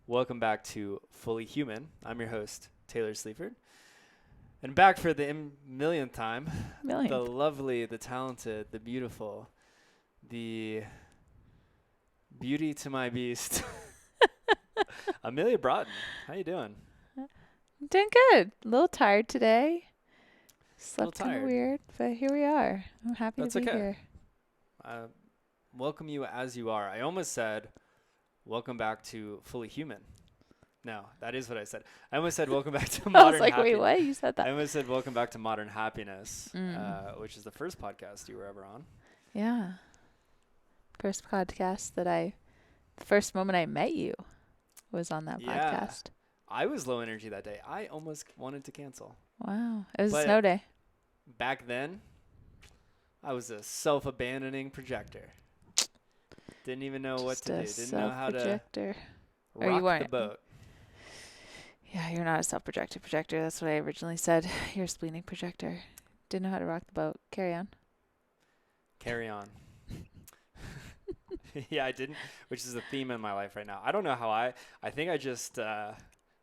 Welcome back to Fully Human. I'm your host, Taylor Sleaford. And back for the millionth time, the lovely, the talented, the beautiful, the beauty to my beast, Amelia Broughton. How you doing? I'm doing good. A little tired today. Slept kind of tired. weird, but here we are. I'm happy That's to be okay. here. Welcome you as you are. I almost said, welcome back to Fully Human. No, that is what I said. I almost said, welcome back to I Modern was like, wait, Happiness. what? You said I that. almost said, welcome back to Modern Happiness, which is the first podcast you were ever on. Yeah. First podcast the first moment I met you was on that podcast. I was low energy that day. I almost wanted to cancel. Wow. It was a snow day. Back then, I was a self-abandoning projector. Didn't even know what to do. Didn't know how to rock the boat. Yeah, you're not a self-projected projector. That's what I originally said. You're a splenic projector. Didn't know how to rock the boat. Carry on. Carry on. Yeah, I didn't, which is a theme in my life right now. I don't know how I think I just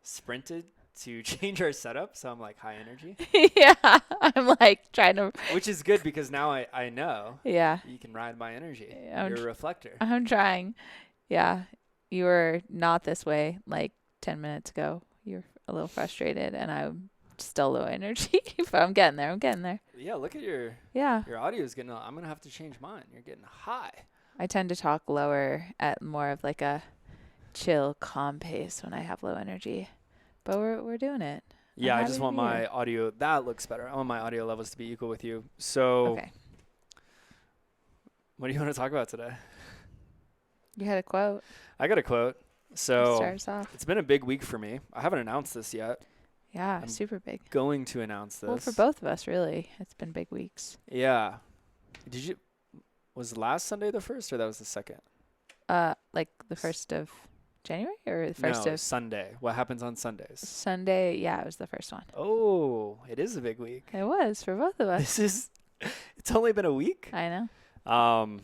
sprinted to change our setup, so I'm like high energy. Yeah, I'm like trying to. Which is good because now I know. Yeah. You can ride my energy. You're a reflector. I'm trying. Yeah, you were not this way like 10 minutes ago. You're a little frustrated, and I'm still low energy, but I'm getting there. Yeah, look at your audio is getting. I'm gonna have to change mine. You're getting high. I tend to talk lower at more of like a chill, calm pace when I have low energy, but we're doing it. Yeah, I just want my audio. That looks better. I want my audio levels to be equal with you. So, okay. What do you want to talk about today? You had a quote. I got a quote. So start us off. It's been a big week for me. I haven't announced this yet. Yeah, I'm super big. Going to announce this. Well, for both of us, really. It's been big weeks. Yeah. Was last Sunday the first, or that was the second? Like the 1st of January, or the first of Sunday. What happens on Sundays? Sunday, yeah, it was the first one. Oh, it is a big week. It was for both of us. It's only been a week. I know.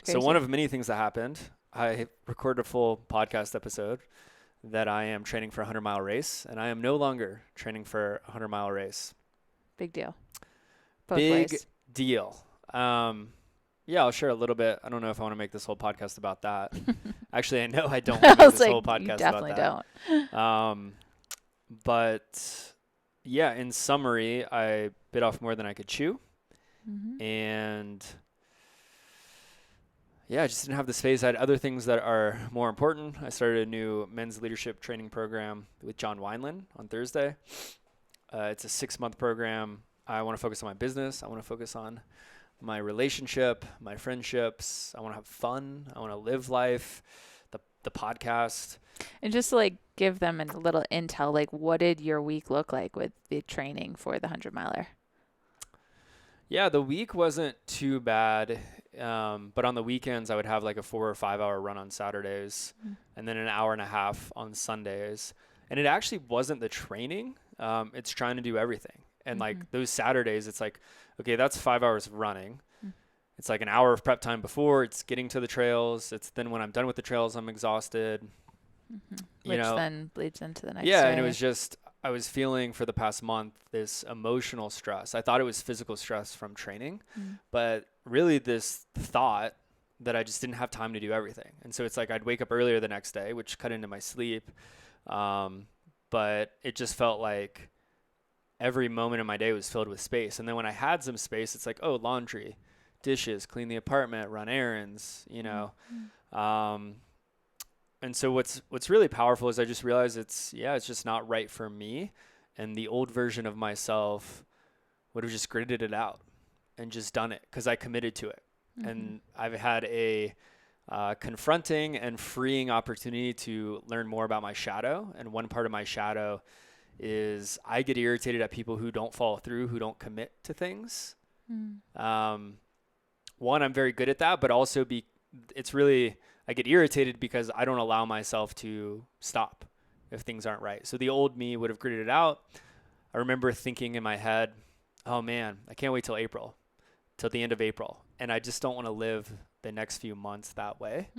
So one of many things that happened, I recorded a full podcast episode that I am training for a 100-mile race, and I am no longer training for a 100-mile race. Big deal. Big deal. Yeah, I'll share a little bit. I don't know if I want to make this whole podcast about that. Actually, I know I don't want to make this whole podcast about that. You definitely don't. But yeah, in summary, I bit off more than I could chew. Mm-hmm. And yeah, I just didn't have the space. I had other things that are more important. I started a new men's leadership training program with John Wineland on Thursday. It's a 6-month program. I want to focus on my business. I want to focus on my relationship, my friendships. I want to have fun. I want to live life, the podcast. And just to like give them a little intel, like what did your week look like with the training for the 100-miler? Yeah, the week wasn't too bad. But on the weekends, I would have like a 4 or 5 hour run on Saturdays and then an hour and a half on Sundays. And it actually wasn't the training. It's trying to do everything. And like those Saturdays, it's like, okay, that's 5 hours of running. It's like an hour of prep time before. It's getting to the trails. It's then when I'm done with the trails, I'm exhausted. Which then bleeds into the next day. day. And it was just, I was feeling for the past month this emotional stress. I thought it was physical stress from training, but really this thought that I just didn't have time to do everything. And so it's like I'd wake up earlier the next day, which cut into my sleep. But it just felt like every moment of my day was filled with space. And then when I had some space, it's like, oh, laundry, dishes, clean the apartment, run errands, and so what's really powerful is I just realized it's just not right for me. And the old version of myself would have just gritted it out and just done it because I committed to it. And I've had a confronting and freeing opportunity to learn more about my shadow. And one part of my shadow is I get irritated at people who don't follow through, who don't commit to things. One, I'm very good at that, but also I get irritated because I don't allow myself to stop if things aren't right. So the old me would have gritted it out. I remember thinking in my head, oh man, I can't wait till the end of April. And I just don't want to live the next few months that way.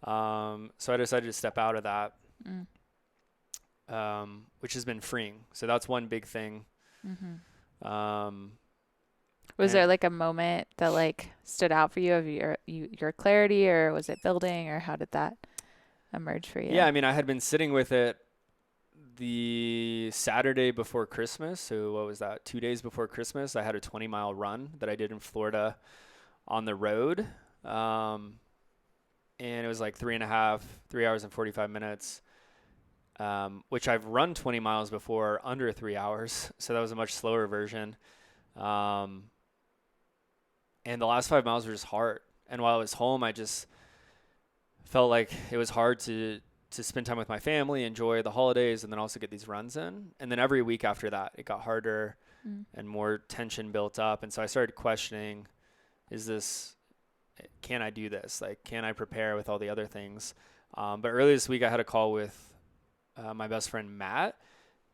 So I decided to step out of that. which has been freeing. So that's one big thing. Was there like a moment that like stood out for you of your clarity, or was it building, or how did that emerge for you? Yeah, I mean, I had been sitting with it the Saturday before Christmas. So what was that? 2 days before Christmas, I had a 20-mile run that I did in Florida on the road. And it was like 3 hours and 45 minutes, which I've run 20 miles before under 3 hours. So that was a much slower version. And the last 5 miles were just hard. And while I was home, I just felt like it was hard to spend time with my family, enjoy the holidays, and then also get these runs in. And then every week after that, it got harder and more tension built up. And so I started questioning, can I do this? Like, can I prepare with all the other things? But earlier this week, I had a call with my best friend, Matt,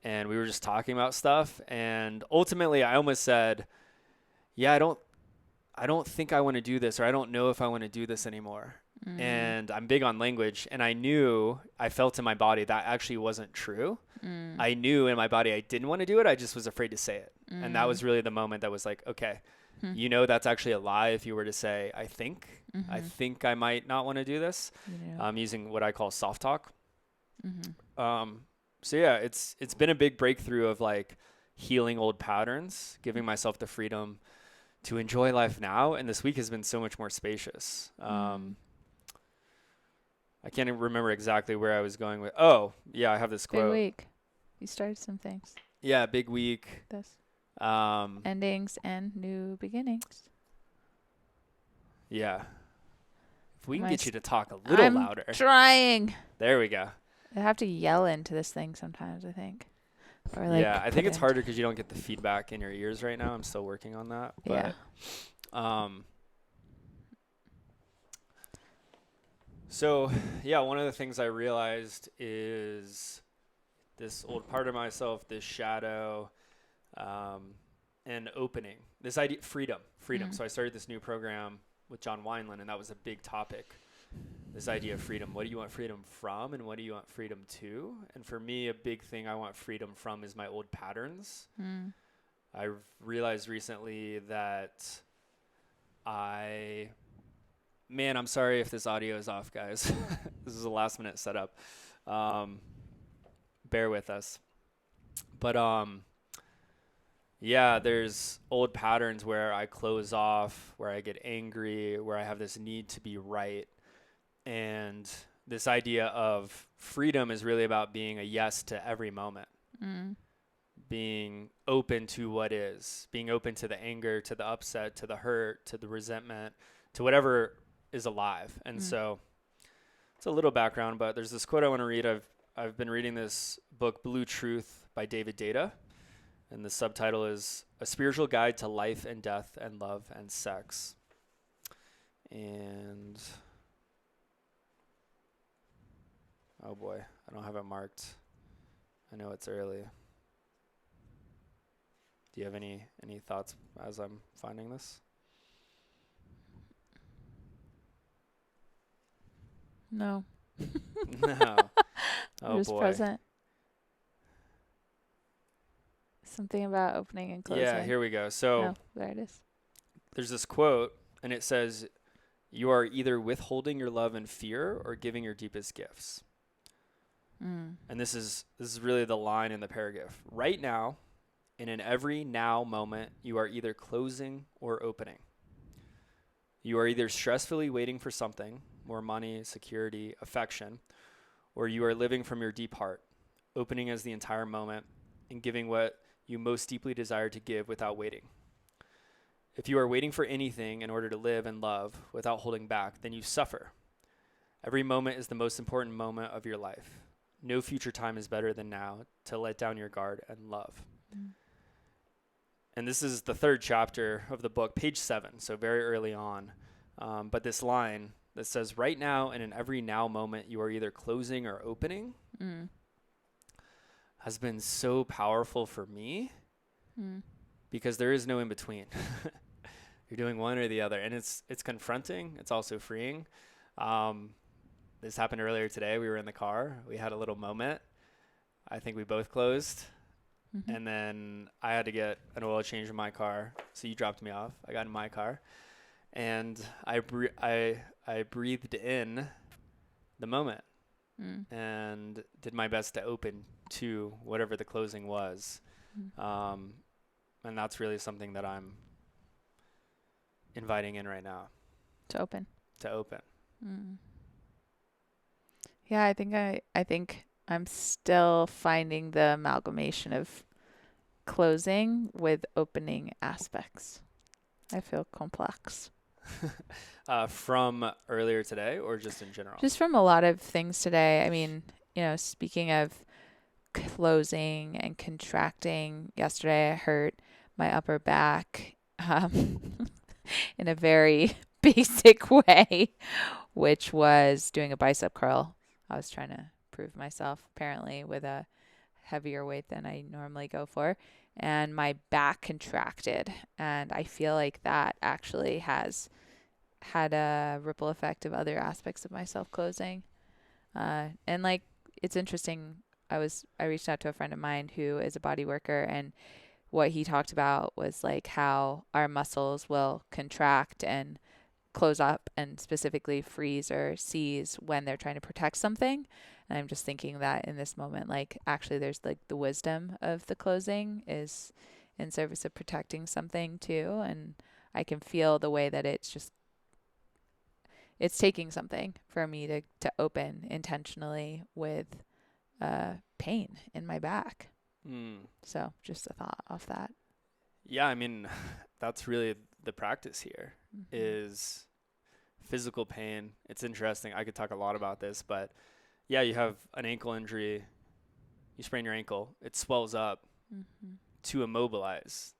and we were just talking about stuff. And ultimately, I almost said, yeah, I don't think I want to do this, or I don't know if I want to do this anymore. And I'm big on language, and I felt in my body that actually wasn't true. I knew in my body I didn't want to do it. I just was afraid to say it. And that was really the moment that was like, okay, that's actually a lie if you were to say, I think I might not want to do this. I'm using what I call soft talk. So yeah, it's been a big breakthrough of like healing old patterns, giving myself the freedom to enjoy life now. And this week has been so much more spacious. I can't even remember exactly where I was going with. Oh, yeah, I have this quote. Big week. You started some things. Yeah, big week. This. Endings and new beginnings. Yeah. If we can get you to talk a little louder. I'm trying. There we go. I have to yell into this thing sometimes, I think. Or like yeah, I think it's harder because you don't get the feedback in your ears right now. I'm still working on that. But, yeah. So, yeah, one of the things I realized is this old part of myself, this shadow, and opening. This idea, freedom. So I started this new program with John Wineland, and that was a big topic. This idea of freedom. What do you want freedom from, and what do you want freedom to? And for me, a big thing I want freedom from is my old patterns. I realized recently that I'm sorry if this audio is off, guys. This is a last minute setup. Bear with us. But yeah, there's old patterns where I close off, where I get angry, where I have this need to be right. And this idea of freedom is really about being a yes to every moment. Being open to what is, being open to the anger, to the upset, to the hurt, to the resentment, to whatever is alive. And so it's a little background, but there's this quote I want to read. I've been reading this book, Blue Truth by David Deida, and the subtitle is A Spiritual Guide to Life and Death and Love and Sex. And oh boy, I don't have it marked. I know it's early. Do you have any thoughts as I'm finding this? No. No. Oh just boy. Present. Something about opening and closing. Yeah, here we go. So there it is. There's this quote, and it says, "You are either withholding your love in fear or giving your deepest gifts." And this is really the line in the paragraph. Right now, and in every now moment, you are either closing or opening. You are either stressfully waiting for something, more money, security, affection, or you are living from your deep heart, opening as the entire moment and giving what you most deeply desire to give without waiting. If you are waiting for anything in order to live and love without holding back, then you suffer. Every moment is the most important moment of your life. No future time is better than now to let down your guard and love. And this is the third chapter of the book, page 7, so very early on. But this line that says, right now and in every now moment, you are either closing or opening, has been so powerful for me because there is no in between. You're doing one or the other, and it's confronting. It's also freeing. this happened earlier today. We were in the car. We had a little moment. I think we both closed. Mm-hmm. And then I had to get an oil change in my car. So you dropped me off. I got in my car. And I breathed in the moment and did my best to open to whatever the closing was. And that's really something that I'm inviting in right now. To open. Yeah, I think I'm still finding the amalgamation of closing with opening aspects. I feel complex. From earlier today or just in general? Just from a lot of things today. I mean, speaking of closing and contracting, yesterday I hurt my upper back in a very basic way, which was doing a bicep curl. I was trying to prove myself, apparently, with a heavier weight than I normally go for. And my back contracted. And I feel like that actually has had a ripple effect of other aspects of my self-closing. And like, it's interesting. I reached out to a friend of mine who is a body worker, and what he talked about was like how our muscles will contract and close up and specifically freeze or seize when they're trying to protect something. And I'm just thinking that in this moment, like, actually there's like the wisdom of the closing is in service of protecting something too. And I can feel the way that it's taking something for me to open intentionally with pain in my back. So just a thought off that. Yeah, I mean, that's really the practice here is physical pain. It's interesting. I could talk a lot about this, but yeah, you have an ankle injury. You sprain your ankle. It swells up to immobilize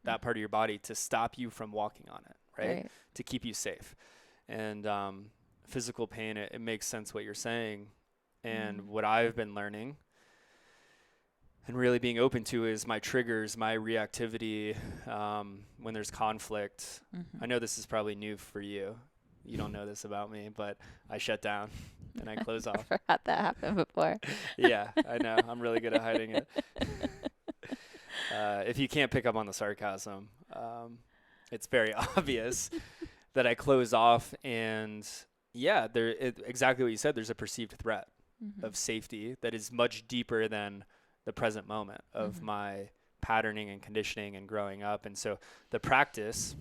that part of your body to stop you from walking on it, right? To keep you safe. And physical pain, it makes sense what you're saying. And what I've been learning and really being open to is my triggers, my reactivity when there's conflict. I know this is probably new for you. You don't know this about me, but I shut down and I close off. Never had that happen before. Yeah, I know. I'm really good at hiding it. If you can't pick up on the sarcasm, it's very obvious that I close off. And yeah, exactly what you said. There's a perceived threat of safety that is much deeper than the present moment of my patterning and conditioning and growing up. And so the practice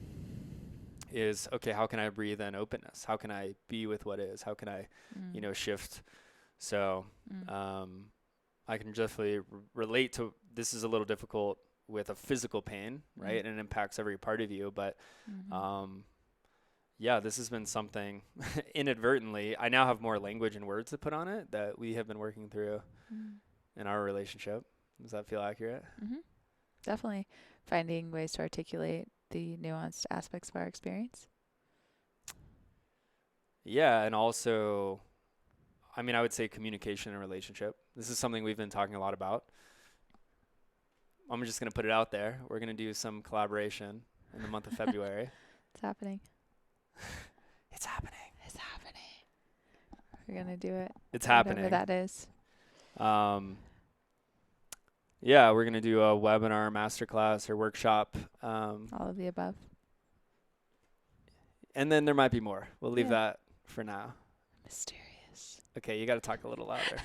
is, okay, how can I breathe in openness? How can I be with what is? How can I, shift? So I can definitely relate to, this is a little difficult with a physical pain, right? And it impacts every part of you. But yeah, this has been something inadvertently. I now have more language and words to put on it that we have been working through in our relationship. Does that feel accurate? Definitely finding ways to articulate the nuanced aspects of our experience. Yeah, and also, I mean, I would say communication in a relationship. This is something we've been talking a lot about. I'm just going to put it out there. We're going to do some collaboration in the month of February. It's happening. It's happening. It's happening. We're going to do it. It's happening. Whatever that is. Yeah, we're going to do a webinar, masterclass, or workshop. All of the above. And then there might be more. We'll leave that for now. Mysterious. Okay, you got to talk a little louder.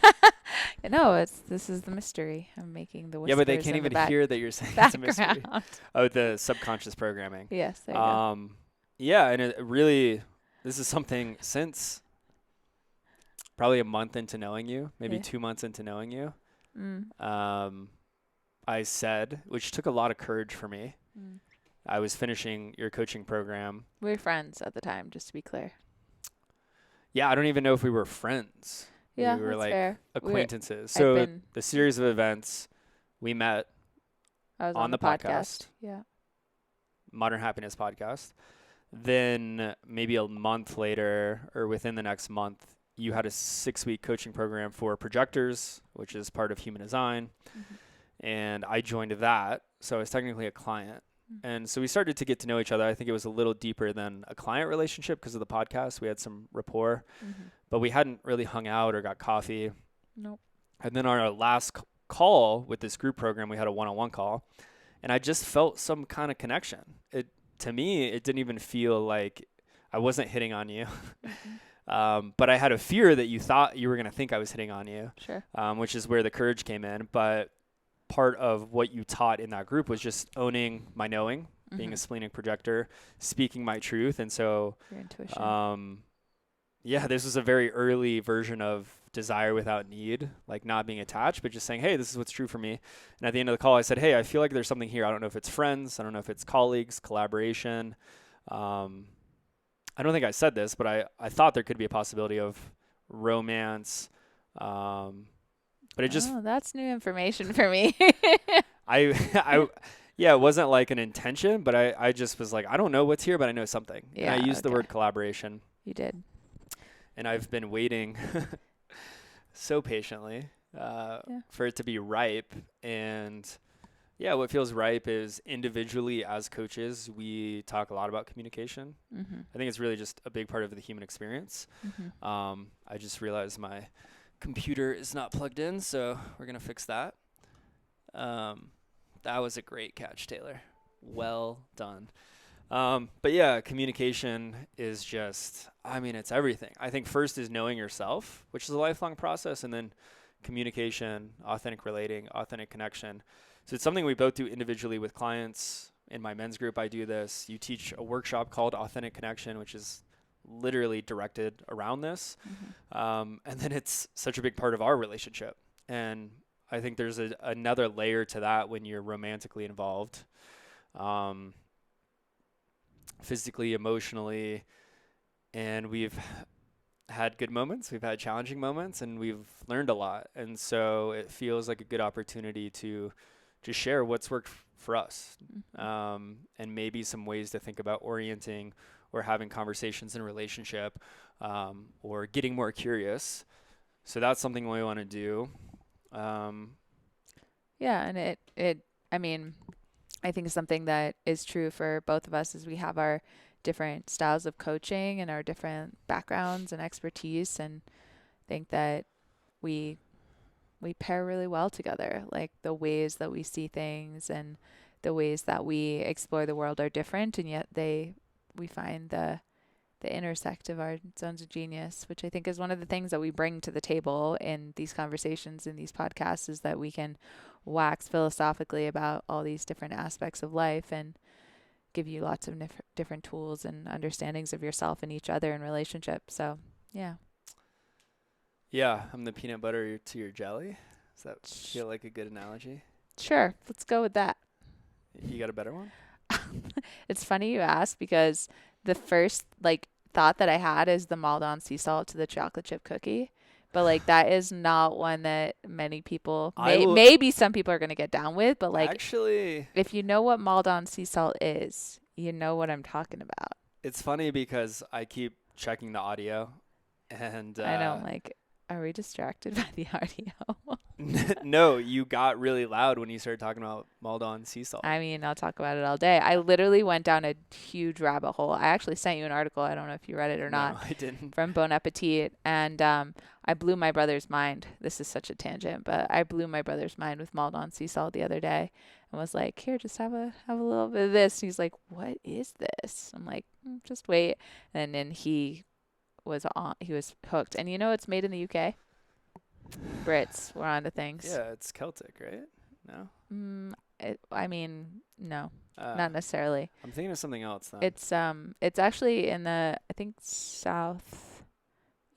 No, this is the mystery. I'm making the whispers. Yeah, but they can't even hear that you're saying it's a mystery. Oh, the subconscious programming. Yes, there you go. Yeah, and it really, this is something since probably a month into knowing you, maybe 2 months into knowing you, I said, which took a lot of courage for me. I was finishing your coaching program. We were friends at the time, just to be clear. Yeah, I don't even know if we were friends. Yeah, we were that's like fair. acquaintances. So the series of events, we met on the podcast. Yeah. Modern Happiness Podcast. Then maybe a month later or within the next month, you had a 6-week coaching program for projectors, which is part of Human Design. And I joined that. So I was technically a client. And so we started to get to know each other. I think it was a little deeper than a client relationship because of the podcast. We had some rapport, but we hadn't really hung out or got coffee. Nope. And then our last call with this group program, we had a one-on-one call, and I just felt some kind of connection. To me, it didn't even feel like I wasn't hitting on you. But I had a fear that you thought you were going to think I was hitting on you, Sure. Which is where the courage came in. But part of what you taught in that group was just owning my knowing, being a splenic projector, speaking my truth. And so, your intuition. this was a very early version of desire without need, like not being attached, but just saying, hey, this is what's true for me. And at the end of the call, I said, hey, I feel like there's something here. I don't know if it's friends. I don't know if it's colleagues, collaboration. I don't think I said this, but I thought there could be a possibility of romance. But it just, that's new information for me. it wasn't like an intention, but I just was like, I don't know what's here, but I know something. Yeah, and I used the word collaboration. You did. And I've been waiting so patiently for it to be ripe. And what feels ripe is individually as coaches, we talk a lot about communication. I think it's really just a big part of the human experience. I just realized my computer is not plugged in, so we're going to fix that. That was a great catch, Taylor. Well done. But communication is just, it's everything. I think first is knowing yourself, which is a lifelong process, and then communication, authentic relating, authentic connection. So it's something we both do individually with clients. In my men's group, I do this. You teach a workshop called Authentic Connection, which is literally directed around this. And then it's such a big part of our relationship. And I think there's another layer to that when you're romantically involved. Physically, emotionally, and we've had good moments, we've had challenging moments, and we've learned a lot. And so it feels like a good opportunity to just share what's worked for us, and maybe some ways to think about orienting or having conversations in a relationship, or getting more curious. So that's something we want to do. And I think something that is true for both of us is we have our different styles of coaching and our different backgrounds and expertise, and think that we pair really well together. Like the ways that we see things and the ways that we explore the world are different, and yet we find the intersect of our zones of genius, which I think is one of the things that we bring to the table in these conversations, in these podcasts, is that we can wax philosophically about all these different aspects of life and give you lots of different tools and understandings of yourself and each other in relationship. So, yeah. Yeah, I'm the peanut butter to your jelly. Does that feel like a good analogy? Sure. Let's go with that. You got a better one? It's funny you ask, because the first thought that I had is the Maldon sea salt to the chocolate chip cookie. But that is not one that many people, maybe some people are going to get down with. But actually, if you know what Maldon sea salt is, you know what I'm talking about. It's funny because I keep checking the audio, and I know, are we distracted by the audio? No, you got really loud when you started talking about Maldon sea salt. I'll talk about it all day. I literally went down a huge rabbit hole. I actually sent you an article. I don't know if you read it or not. No, I didn't. From Bon Appetit. And I blew my brother's mind. This is such a tangent, but I blew my brother's mind with Maldon sea salt the other day and was like, here, just have a little bit of this. And he's like, what is this? I'm like, just wait. And then he was hooked. And it's made in the UK. Brits were onto things. Yeah, it's Celtic, right? No? No, not necessarily. I'm thinking of something else then. It's actually in the, I think, south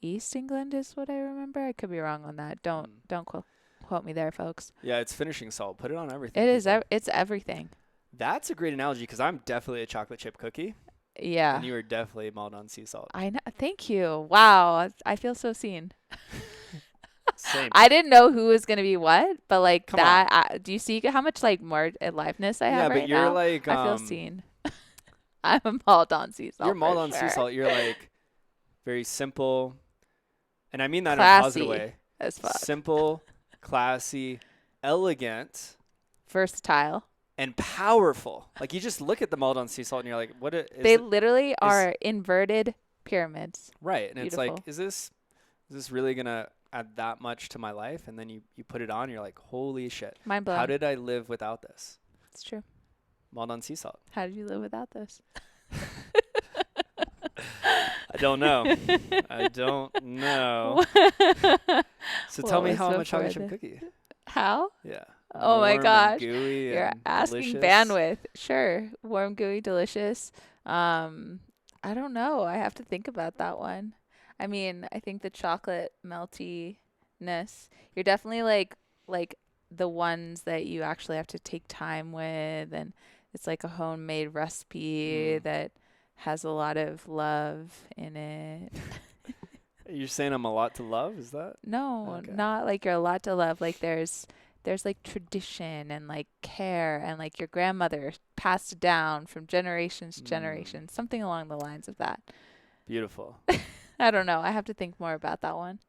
east England is what I remember. I could be wrong on that. Don't quote me there, folks. Yeah, it's finishing salt. Put it on everything. It is. It's everything. That's a great analogy, because I'm definitely a chocolate chip cookie. Yeah. And you are definitely Maldon sea salt. I know. Thank you. Wow. I feel so seen. Same. I didn't know who was gonna be what, but Come on. do you see how much more aliveness I have right now? Yeah, but you're I feel seen. I'm a Maldon sea salt. You're Maldon sea salt. You're very simple, and I mean that classy in a positive way. As fuck. Simple, classy, elegant, versatile, and powerful. Like you just look at the Maldon sea salt and you're like, what is They it? literally are inverted pyramids. Right. And it's like, Beautiful. is this really gonna add that much to my life? And then you put it on, and you're like, holy shit. Mind How blowing. did I live without this? It's true. Maldon sea salt. How did you live without this? I don't know. I don't know. So tell me What how was I'm a chocolate before chip cookie. How? Yeah. Oh my Warm and gosh. gooey You're and asking delicious. bandwidth. Sure. Warm, gooey, delicious. I don't know. I have to think about that one. I mean, I think the chocolate meltiness, you're definitely like the ones that you actually have to take time with, and it's like a homemade recipe that has a lot of love in it. You're saying I'm a lot to love? Is that? No, Okay. not like you're a lot to love. Like there's like tradition and like care, and like your grandmother passed it down from generations to generations, something along the lines of that. Beautiful. I don't know. I have to think more about that one.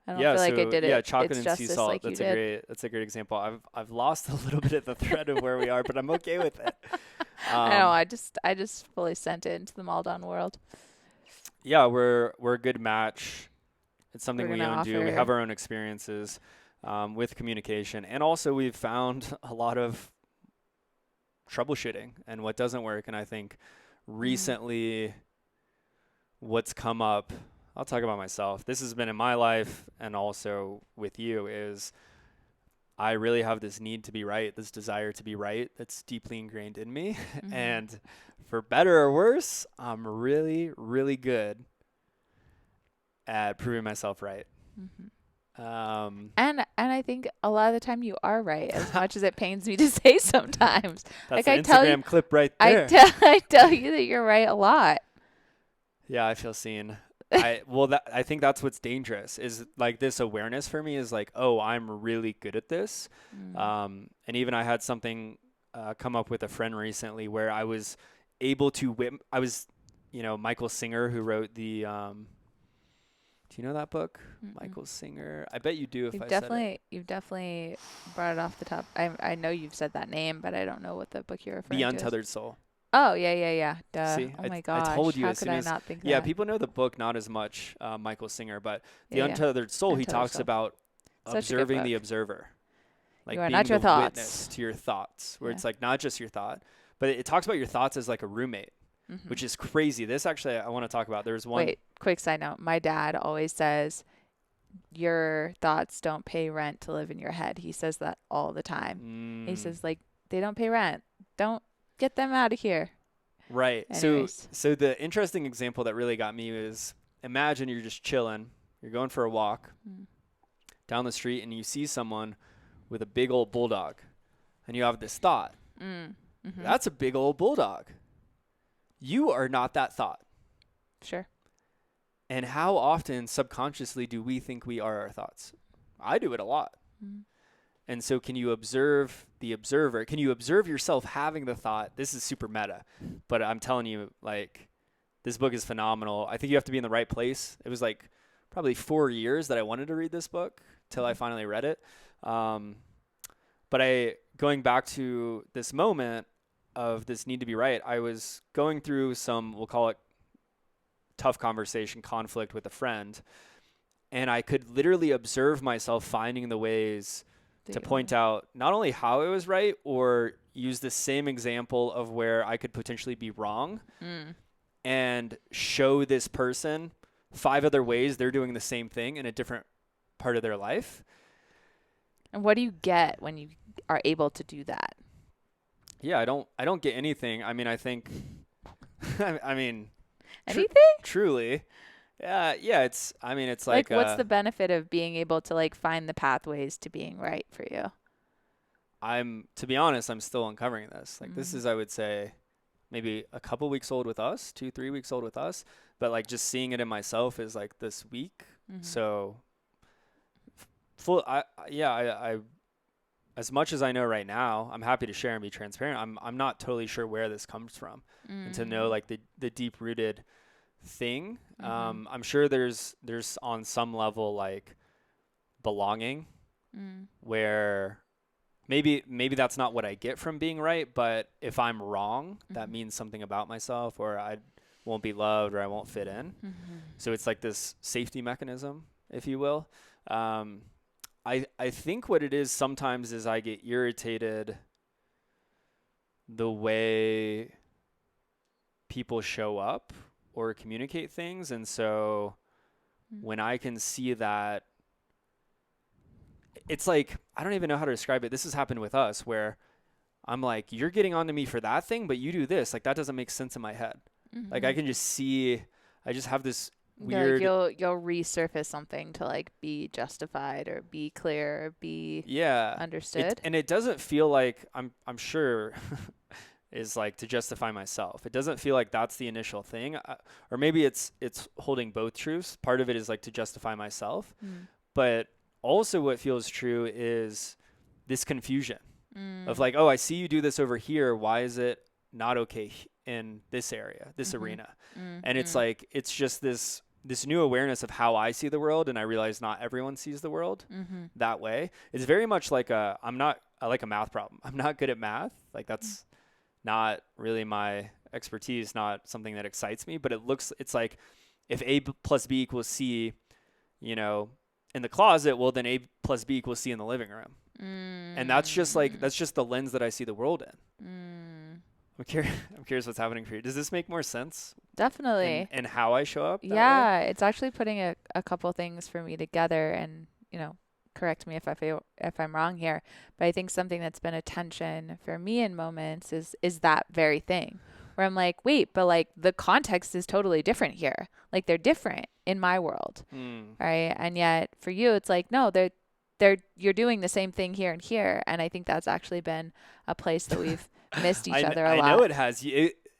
I don't Yeah, feel like I so did it. chocolate It's and sea justice salt. like you did. That's a great example. I've lost a little bit of the thread of where we are, but I'm okay with it. I know. I just fully sent it into the Maldon world. Yeah, we're a good match. It's something We're we gonna own do. We offer- have our own experiences with communication, and also we've found a lot of troubleshooting and what doesn't work. And I think recently, what's come up, I'll talk about myself. This has been in my life and also with you, is I really have this need to be right, this desire to be right that's deeply ingrained in me. And for better or worse, I'm really, really good at proving myself right. And I think a lot of the time you are right, as much as it pains me to say sometimes. That's like an I tell you, Instagram clip right there. I tell you that you're right a lot. Yeah, I feel seen. I think that's what's dangerous, is like this awareness for me is like, oh, I'm really good at this. And even I had something come up with a friend recently where I was able to Michael Singer, who wrote the do you know that book? Michael Singer. I bet you do if I said it. You've definitely brought it off the top. I know you've said that name, but I don't know what the book you're referring The to. Untethered Soul. Oh, yeah. Duh. See, Oh my gosh. I told you How as could soon I as not think yeah, that? people know the book, not as much Michael Singer, but The Yeah. Untethered Soul, he Untethered talks Soul. about Such a good observing the book. observer. Like You are being not your the thoughts. witness to your thoughts, where Yeah. it's like not just your thought, but it talks about your thoughts as like a roommate, which is crazy. This actually I want to talk about. There's one. Wait, quick side note. My dad always says, your thoughts don't pay rent to live in your head. He says that all the time. He says, like, they don't pay rent. Don't get them out of here. Right. Anyways. So the interesting example that really got me is, imagine you're just chilling. You're going for a walk down the street and you see someone with a big old bulldog and you have this thought. That's a big old bulldog. You are not that thought. Sure. And how often subconsciously do we think we are our thoughts? I do it a lot. And so can you observe the observer? Can you observe yourself having the thought? This is super meta, but I'm telling you, like, this book is phenomenal. I think you have to be in the right place. It was like probably 4 years that I wanted to read this book till I finally read it. But going back to this moment of this need to be right, I was going through some, we'll call it tough conversation, conflict with a friend. And I could literally observe myself finding the ways to point out not only how I was right, or use the same example of where I could potentially be wrong, and show this person 5 other ways they're doing the same thing in a different part of their life. And what do you get when you are able to do that? Yeah, I don't get anything. I mean, I think, I mean, Anything? Truly. Yeah, it's like what's the benefit of being able to like find the pathways to being right for you? To be honest, I'm still uncovering this. Like this is, I would say, maybe a couple weeks old with us, 2-3 weeks old with us, but like just seeing it in myself is like this week. So I as much as I know right now, I'm happy to share and be transparent. I'm not totally sure where this comes from, and to know like the deep rooted thing. I'm sure there's on some level like belonging, where maybe that's not what I get from being right, but if I'm wrong, that Mhm. means something about myself, or I won't be loved, or I won't fit in. Mhm. So it's like this safety mechanism, if you will. Um, I think what it is sometimes is I get irritated the way people show up or communicate things, and so Mm. when I can see that, it's like I don't even know how to describe it. This has happened with us where I'm like, you're getting onto me for that thing, but you do this. Like that doesn't make sense in my head. Like I Mhm. can just see, I just have this Yeah, like weird, you'll resurface something to like be justified or be clear or be yeah. It understood. and it doesn't feel like I'm sure is like to justify myself. It doesn't feel like that's the initial thing, or maybe it's holding both truths. Part of it is like to justify myself, Mm. but also what feels true is this confusion of Mm. like, oh, I see you do this over here. Why is it not okay in this area, this Mhm. arena? Mm. And it's Mm. like it's just this new awareness of how I see the world, and I realize not everyone sees the world Mhm. that way. It's very much like I like a math problem. I'm not good at math. Like that's not really my expertise, not something that excites me, but it's like if plus B equals C, you know, in the closet, well then A plus B equals C in the living room. And Mm. that's just the lens that I see the world in. Mm. I'm curious, I'm curious what's happening for you. Does this make more sense Definitely. in how I show up that way? Yeah, it's actually putting a couple things for me together and, correct me if I'm wrong here, but I think something that's been a tension for me in moments is that very thing where I'm like, wait, but like the context is totally different here. Like they're different in my world, Mm. right? And yet for you it's like, no, you're doing the same thing here and here, and I think that's actually been a place that we've missed each other a I know lot. it has.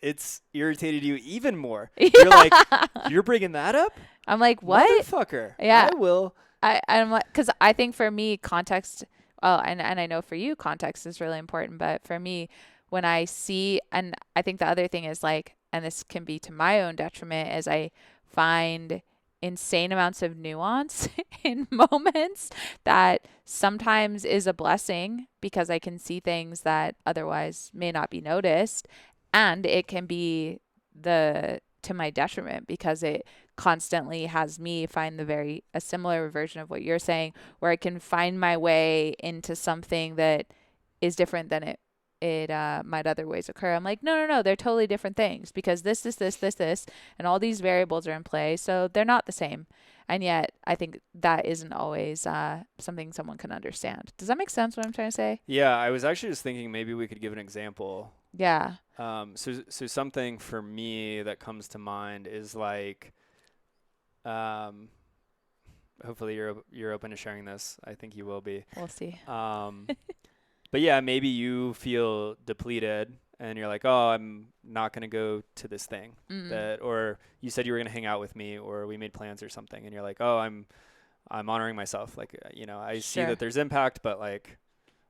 It's irritated you even more. You're like, Yeah. you're bringing that up? I'm like, what? Motherfucker. Yeah. I will. I'm like, because I think for me, context, well, and I know for you, context is really important. But for me, when I see, and I think the other thing is like, and this can be to my own detriment, is I find insane amounts of nuance in moments that sometimes is a blessing because I can see things that otherwise may not be noticed. And it can be to my detriment because it constantly has me find a similar version of what you're saying, where I can find my way into something that is different than it might otherwise occur. I'm like, no, they're totally different things because this, and all these variables are in play, so they're not the same. And yet, I think that isn't always something someone can understand. Does that make sense? What I'm trying to say? Yeah, I was actually just thinking maybe we could give an example. Yeah. So something for me that comes to mind is like, um, hopefully you're open to sharing this. I think you will be. We'll see. But yeah, maybe you feel depleted and you're like, oh, I'm not going to go to this thing Mm. or you said you were going to hang out with me or we made plans or something. And you're like, oh, I'm honoring myself. Like, I see Sure. that there's impact, but like,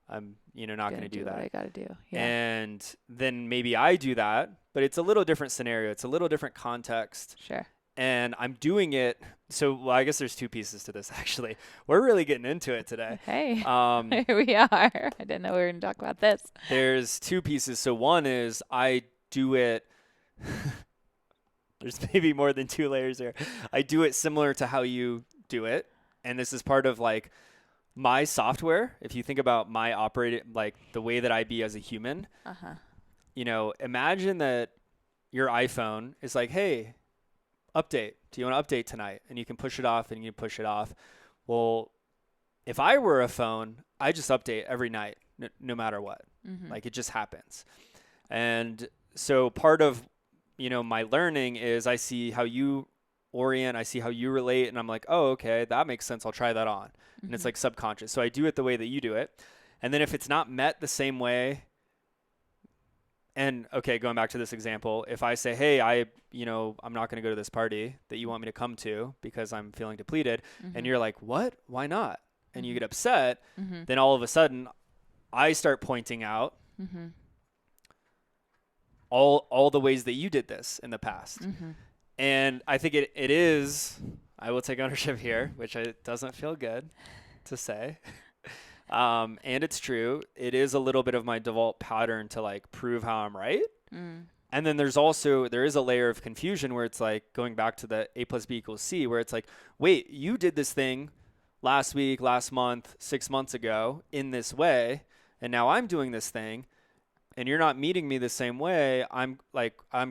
I'm, not going Gonna to do do what that. I gotta do. Yeah. And then maybe I do that, but it's a little different scenario. It's a little different context. Sure. And I'm doing it. So, well, I guess there's two pieces to this, actually. We're really getting into it today. Hey, Um, here we are. I didn't know we were going to talk about this. there's two pieces. So one is I do it. There's maybe more than two layers here. I do it similar to how you do it. And this is part of like my software. If you think about my operating, like the way that I be as a human, Uh-huh. imagine that your iPhone is like, hey, update. Do you want to update tonight? And you can push it off and you can push it off. Well, if I were a phone, I just update every night, no matter what. Mm-hmm. Like it just happens. And so part of, my learning is I see how you orient, I see how you relate, and I'm like, oh, okay, that makes sense. I'll try that on. And it's like subconscious. So I do it the way that you do it. And then if it's not met the same way, and okay, going back to this example, if I say, hey, I'm not going to go to this party that you want me to come to because I'm feeling depleted, and you're like, what? Why not? And you get upset, then all of a sudden I start pointing out all the ways that you did this in the past. And I think it is, I will take ownership here, which doesn't feel good to say. And it's true. It is a little bit of my default pattern to like prove how I'm right. And then there is a layer of confusion where it's like going back to the A plus B equals C, where it's like, wait, you did this thing last week, last month, 6 months ago in this way, and now I'm doing this thing, and you're not meeting me the same way. I'm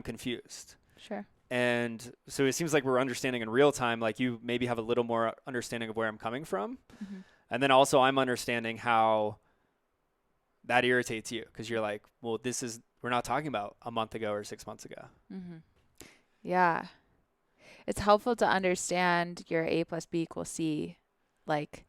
confused. Sure. And so it seems like we're understanding in real time, like you maybe have a little more understanding of where I'm coming from. And then also I'm understanding how that irritates you, because you're like, well, we're not talking about a month ago or 6 months ago. Yeah. It's helpful to understand your A plus B equals C, like,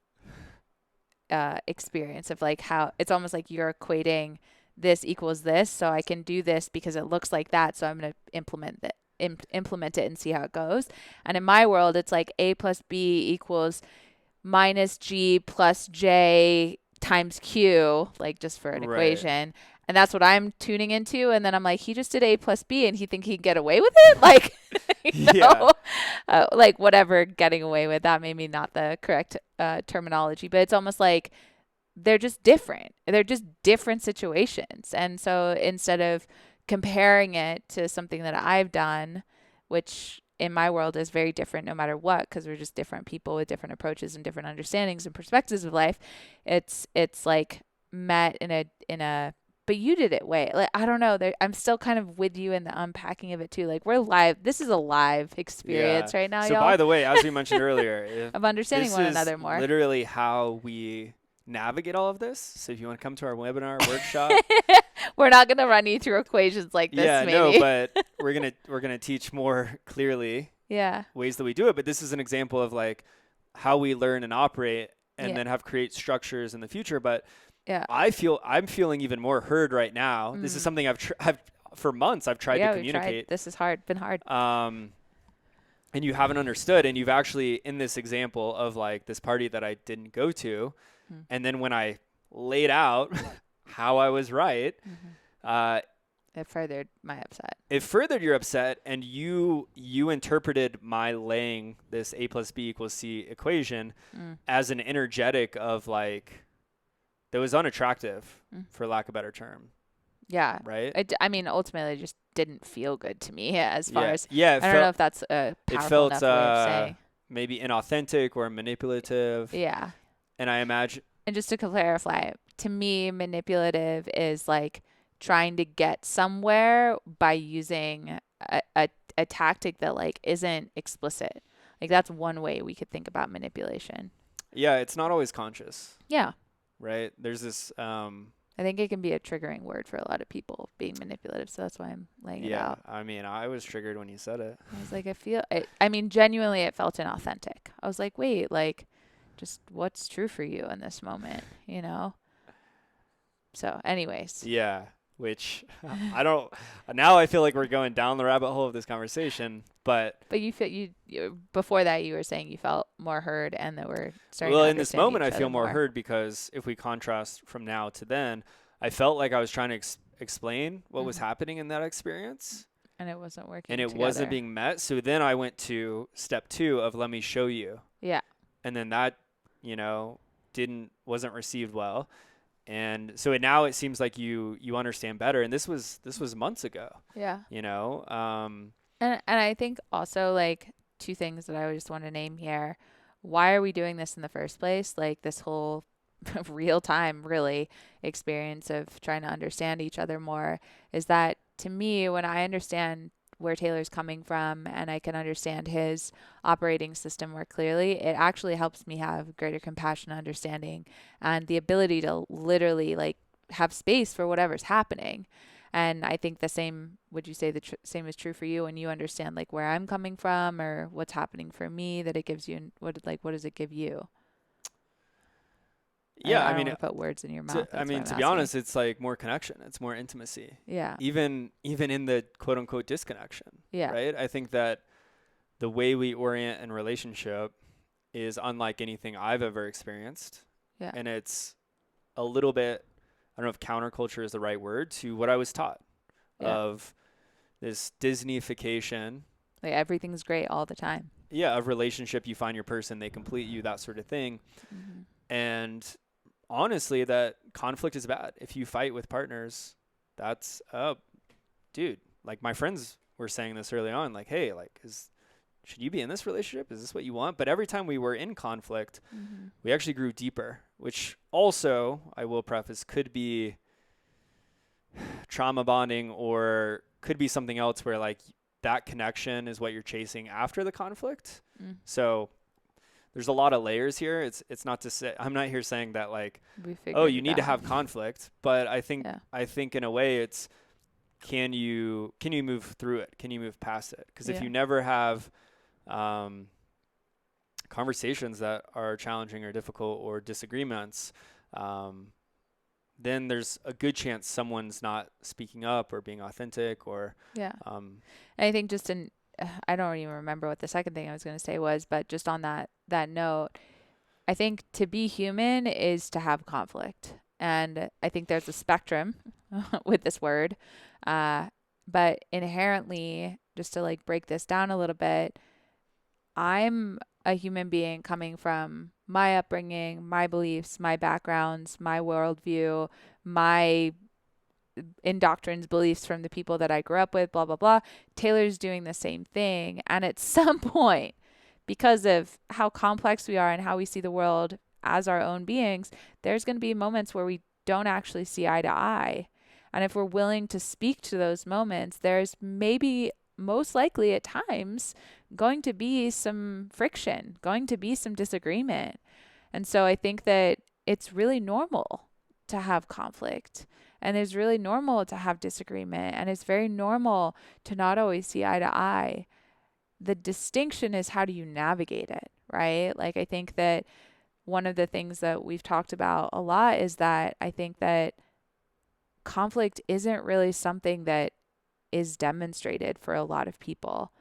experience of like how it's almost like you're equating this equals this. So I can do this because it looks like that. So I'm going to implement it and see how it goes. And in my world, it's like A plus B equals minus G plus J times Q, like just for an equation. And that's what I'm tuning into. And then I'm like, he just did A plus B and he think he can get away with it? Like, like whatever getting away with, that may be not the correct terminology, but it's almost like they're just different. They're just different situations. And so instead of comparing it to something that I've done, which in my world is very different no matter what, because we're just different people with different approaches and different understandings and perspectives of life, it's like met in a but you did it way. Like, I don't know. I'm still kind of with you in the unpacking of it too. Like, we're live. This is a live experience right now, so y'all. By the way, as we mentioned earlier, of understanding one another more. Literally how we navigate all of this. So if you want to come to our webinar workshop, we're not going to run you through equations like this. Yeah, maybe. no, but we're gonna teach more clearly. Ways that we do it. But this is an example of like how we learn and operate, and then create structures in the future. But I'm feeling even more heard right now. This is something I've for months I've tried to communicate. This is been hard. And you haven't understood, and you've actually, in this example of like this party that I didn't go to, and then when I laid out how I was right, it furthered my upset. It furthered your upset, and you interpreted my laying this A plus B equals C equation as an energetic of like, that was unattractive, for lack of a better term. Yeah. Right? I mean, ultimately, it just didn't feel good to me as far as... Yeah, I don't know if that's a powerful enough way of saying. Maybe inauthentic or manipulative. Yeah. And I imagine... And just to clarify, to me, manipulative is like trying to get somewhere by using a tactic that like isn't explicit. Like that's one way we could think about manipulation. Yeah, it's not always conscious. Yeah. Right? There's this... I think it can be a triggering word for a lot of people, being manipulative. So that's why I'm laying it out. Yeah, I mean, I was triggered when you said it. I was like, I mean, genuinely, it felt inauthentic. I was like, wait, like, just what's true for you in this moment, you know? So anyways. Yeah, which now I feel like we're going down the rabbit hole of this conversation, but you feel before that you were saying you felt more heard, and that we're starting well, to in this moment I feel more more heard, because if we contrast from now to then, I felt like I was trying to explain what was happening in that experience, and it wasn't working and it together. wasn't being met. So then I went to step 2 of let me show you. Yeah. And then that, wasn't received well. And so now it seems like you understand better. And this was months ago. Yeah. And I think also like 2 things that I just want to name here. Why are we doing this in the first place? Like this whole real time really experience of trying to understand each other more is that, to me, when I understand where Taylor's coming from and I can understand his operating system more clearly, it actually helps me have greater compassion and understanding and the ability to literally like have space for whatever's happening. And I think the same, would you say the same is true for you when you understand like where I'm coming from or what's happening for me, that it gives you, what does it give you? Yeah, I mean, put words in your mouth. To be honest, it's like more connection. It's more intimacy. Yeah. Even in the quote unquote disconnection. Yeah. Right. I think that the way we orient in relationship is unlike anything I've ever experienced. Yeah. And it's a little bit, I don't know if counterculture is the right word, to what I was taught of this Disneyfication. Like everything's great all the time. Yeah. Of relationship. You find your person, they complete you, that sort of thing. Mm-hmm. And honestly that conflict is bad. If you fight with partners, that's dude, like my friends were saying this early on, like, hey, like, should you be in this relationship? Is this what you want? But every time we were in conflict, we actually grew deeper, which also, I will preface, could be trauma bonding or could be something else where like that connection is what you're chasing after the conflict. So there's a lot of layers here. It's not to say, I'm not here saying that like, oh, you need to have conflict, but I think in a way it's, can you move through it? Can you move past it? Because if you never have conversations that are challenging or difficult or disagreements, then there's a good chance someone's not speaking up or being authentic or I think just I don't even remember what the second thing I was going to say was, but just on that note, I think to be human is to have conflict. And I think there's a spectrum with this word. But inherently, just to like break this down a little bit, I'm a human being coming from my upbringing, my beliefs, my backgrounds, my worldview, my indoctrines, beliefs from the people that I grew up with, blah, blah, blah. Taylor's doing the same thing. And at some point, because of how complex we are and how we see the world as our own beings, there's going to be moments where we don't actually see eye to eye. And if we're willing to speak to those moments, there's maybe most likely at times going to be some friction, going to be some disagreement. And so I think that it's really normal to have conflict, and it's really normal to have disagreement, and it's very normal to not always see eye to eye. The distinction is, how do you navigate it, right? Like, I think that one of the things that we've talked about a lot is that I think that conflict isn't really something that is demonstrated for a lot of people.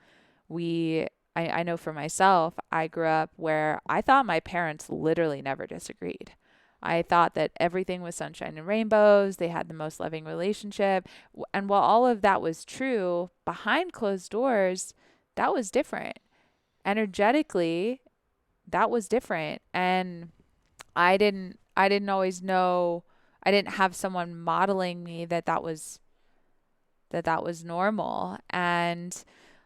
I know for myself, I grew up where I thought my parents literally never disagreed. I thought that everything was sunshine and rainbows. They had the most loving relationship. And while all of that was true, behind closed doors, that was different. Energetically, that was different. And I didn't always know, I didn't have someone modeling me that was normal. And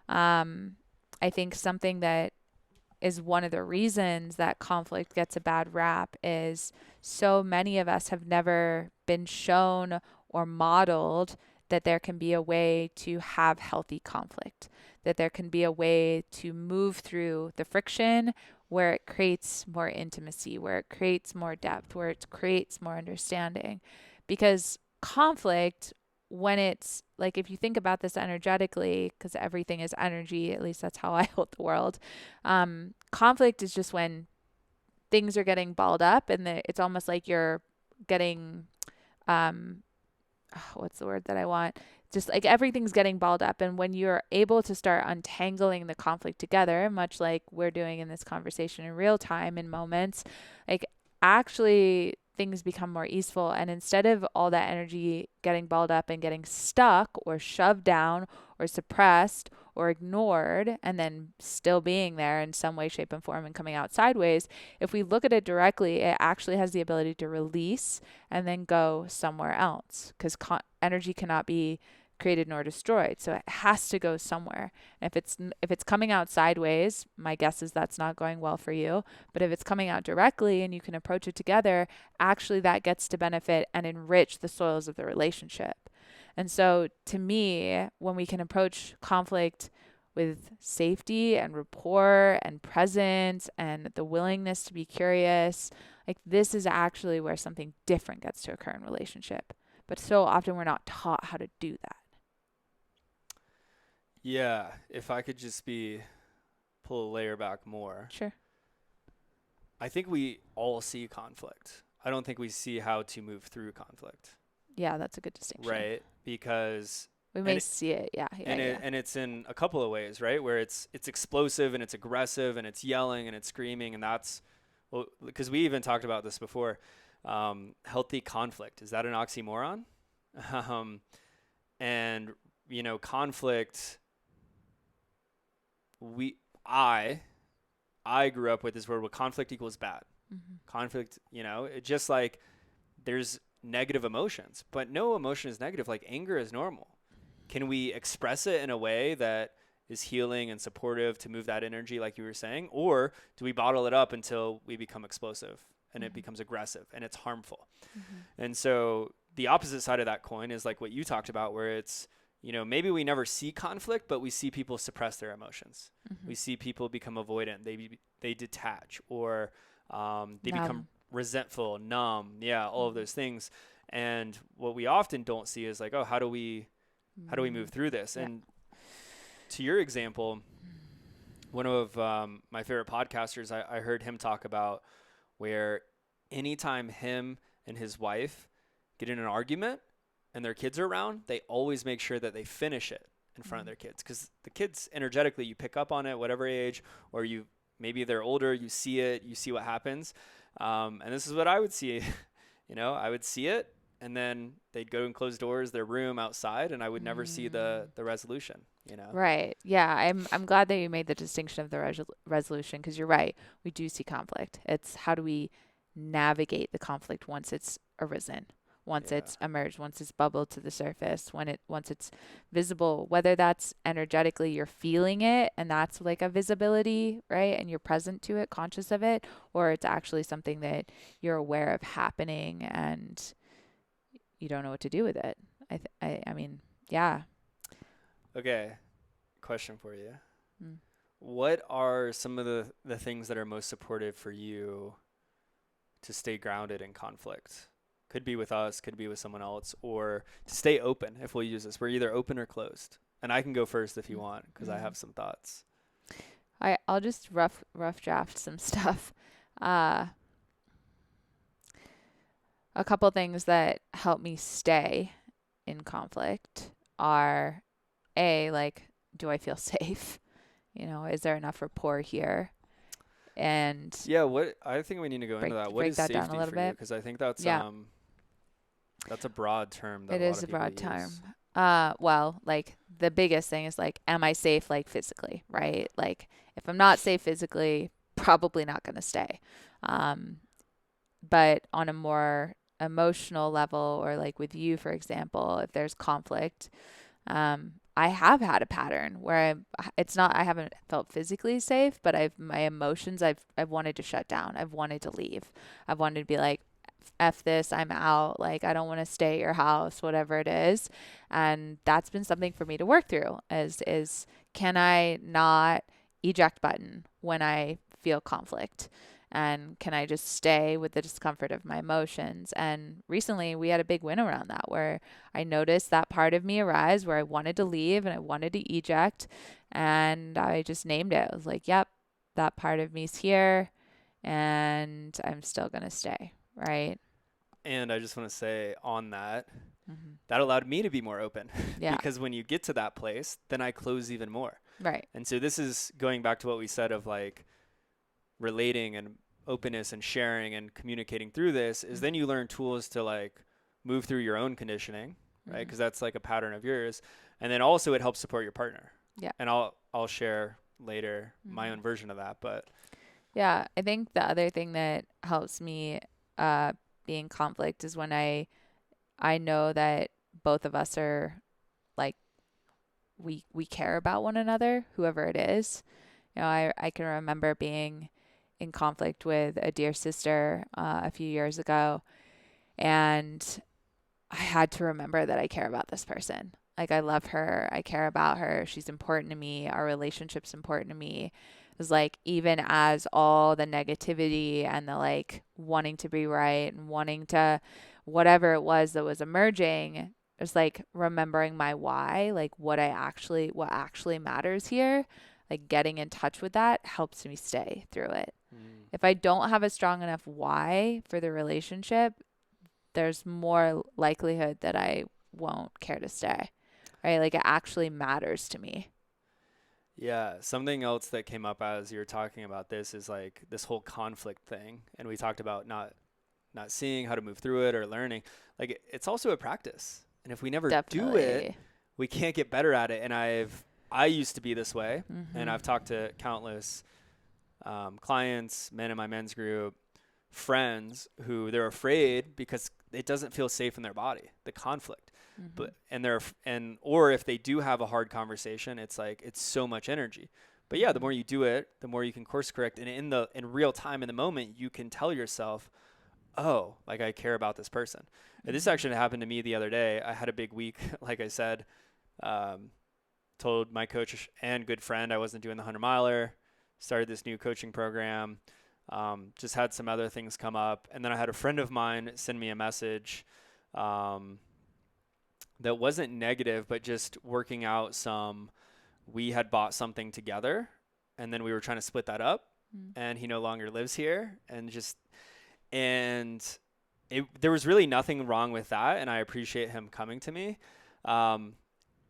I think something that is one of the reasons that conflict gets a bad rap is so many of us have never been shown or modeled that there can be a way to have healthy conflict, that there can be a way to move through the friction where it creates more intimacy, where it creates more depth, where it creates more understanding. Because conflict, when it's like, if you think about this energetically, because everything is energy, at least that's how I hold the world. Conflict is just when things are getting balled up, and it's almost like you're getting, what's the word that I want? Just like everything's getting balled up. And when you're able to start untangling the conflict together, much like we're doing in this conversation in real time in moments, like actually things become more easeful. And instead of all that energy getting balled up and getting stuck or shoved down or suppressed or ignored and then still being there in some way, shape, and form and coming out sideways, if we look at it directly, it actually has the ability to release and then go somewhere else, because energy cannot be created nor destroyed. So it has to go somewhere. And if it's coming out sideways, my guess is that's not going well for you. But if it's coming out directly and you can approach it together, actually that gets to benefit and enrich the soils of the relationship. And so to me, when we can approach conflict with safety and rapport and presence and the willingness to be curious, like this is actually where something different gets to occur in relationship. But so often we're not taught how to do that. Yeah, if I could just pull a layer back more. Sure. I think we all see conflict. I don't think we see how to move through conflict. Yeah, that's a good distinction. Right, because we may see it, and it's in a couple of ways, right? Where it's explosive and it's aggressive and it's yelling and it's screaming, and that's, well, because we even talked about this before. Healthy conflict, is that an oxymoron? And you know, conflict. I grew up with this word where conflict equals bad. Conflict, it just like there's negative emotions, but no emotion is negative. Like anger is normal. Can we express it in a way that is healing and supportive to move that energy, like you were saying? Or do we bottle it up until we become explosive and it becomes aggressive and it's harmful? And so the opposite side of that coin is like what you talked about, where it's, maybe we never see conflict, but we see people suppress their emotions. We see people become avoidant. They detach, or they become resentful, numb. Yeah, all of those things. And what we often don't see is like, oh, how do we move through this? And to your example, one of my favorite podcasters, I heard him talk about where anytime him and his wife get in an argument and their kids are around, they always make sure that they finish it in front of their kids, because the kids energetically, you pick up on it, whatever age, or maybe they're older, you see it, you see what happens. And this is what I would see, I would see it, and then they'd go and close doors, their room outside, and I would never see the resolution, Right. Yeah. I'm glad that you made the distinction of the resolution, because you're right. We do see conflict. It's how do we navigate the conflict once it's arisen, once it's emerged, once it's bubbled to the surface, once it's visible, whether that's energetically you're feeling it and that's like a visibility, right? And you're present to it, conscious of it, or it's actually something that you're aware of happening and you don't know what to do with it. I mean, yeah. Okay. Question for you. What are some of the things that are most supportive for you to stay grounded in conflict? Could be with us, could be with someone else, or to stay open. If we'll use this, we're either open or closed. And I can go first if you want, because I have some thoughts. I'll just rough draft some stuff. A couple things that help me stay in conflict are like, do I feel safe? Is there enough rapport here? And I think we need to go into that. What is that safety down a little for you? bit? Because I think that's a broad term. It is a broad term. Well, like the biggest thing is like, am I safe, like physically, right? Like if I'm not safe physically, probably not going to stay. But on a more emotional level, or like with you, for example, if there's conflict, I have had a pattern where I haven't felt physically safe, but my emotions, I've wanted to shut down. I've wanted to leave. I've wanted to be like, F this, I'm out. Like, I don't want to stay at your house, whatever it is. And that's been something for me to work through is can I not eject button when I feel conflict? And can I just stay with the discomfort of my emotions? And recently we had a big win around that, where I noticed that part of me arise where I wanted to leave and I wanted to eject. And I just named it. I was like, yep, that part of me's here and I'm still going to stay. Right. And I just want to say on that, that allowed me to be more open. Because when you get to that place, then I close even more. Right. And so this is going back to what we said of like relating and openness and sharing and communicating through this, is then you learn tools to like move through your own conditioning, right? Because that's like a pattern of yours. And then also it helps support your partner. Yeah. And I'll share later my own version of that. But yeah, I think the other thing that helps me be in conflict is when I know that both of us are like, we care about one another, whoever it is. I can remember being in conflict with a dear sister a few years ago, and I had to remember that I care about this person. Like, I love her, I care about her, she's important to me, our relationship's important to me. It was like, even as all the negativity and the like wanting to be right and wanting to whatever it was that was emerging, it was like remembering my why, like what actually matters here. Like, getting in touch with that helps me stay through it. If I don't have a strong enough why for the relationship, there's more likelihood that I won't care to stay, right? Like, it actually matters to me. Yeah. Something else that came up as you were talking about this is like this whole conflict thing. And we talked about not seeing how to move through it or learning. Like, it's also a practice. And if we never do it, we can't get better at it. And I used to be this way, and I've talked to countless clients, men in my men's group, friends who they're afraid because it doesn't feel safe in their body, the conflict. But or if they do have a hard conversation, it's like it's so much energy. But yeah, the more you do it, the more you can course correct, and in real time, in the moment, you can tell yourself, oh, like I care about this person. And this actually happened to me the other day. I had a big week, like I said. Told my coach and good friend I wasn't doing the 100-miler. Started this new coaching program. Just had some other things come up, and then I had a friend of mine send me a message that wasn't negative, but just working out some. We had bought something together, and then we were trying to split that up, and he no longer lives here, and there was really nothing wrong with that, and I appreciate him coming to me.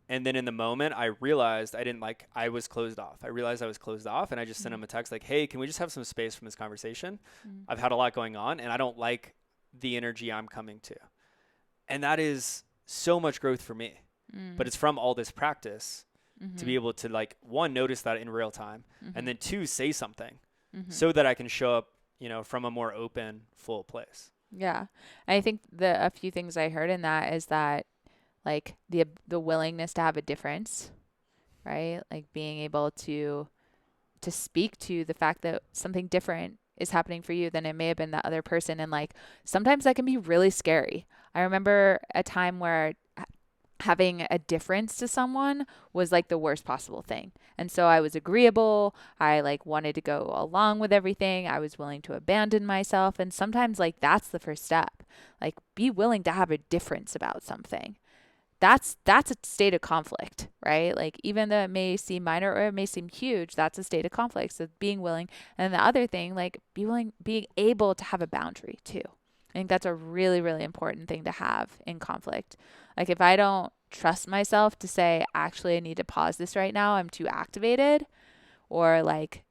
And then in the moment, I realized I was closed off. I realized I was closed off, and I just sent him a text like, hey, can we just have some space from this conversation? I've had a lot going on, and I don't like the energy I'm coming to. And that is so much growth for me. But it's from all this practice to be able to, like, one, notice that in real time, and then two, say something so that I can show up, from a more open, full place. Yeah. I think a few things I heard in that is that, like, the willingness to have a difference, right? Like being able to speak to the fact that something different is happening for you than it may have been that other person. And like, sometimes that can be really scary. I remember a time where having a difference to someone was like the worst possible thing. And so I was agreeable. I like wanted to go along with everything. I was willing to abandon myself. And sometimes like that's the first step. Like, be willing to have a difference about something. That's a state of conflict, right? Like, even though it may seem minor or it may seem huge, that's a state of conflict. So being willing. And the other thing, like, being able to have a boundary too. I think that's a really, really important thing to have in conflict. Like, if I don't trust myself to say, actually, I need to pause this right now, I'm too activated, or like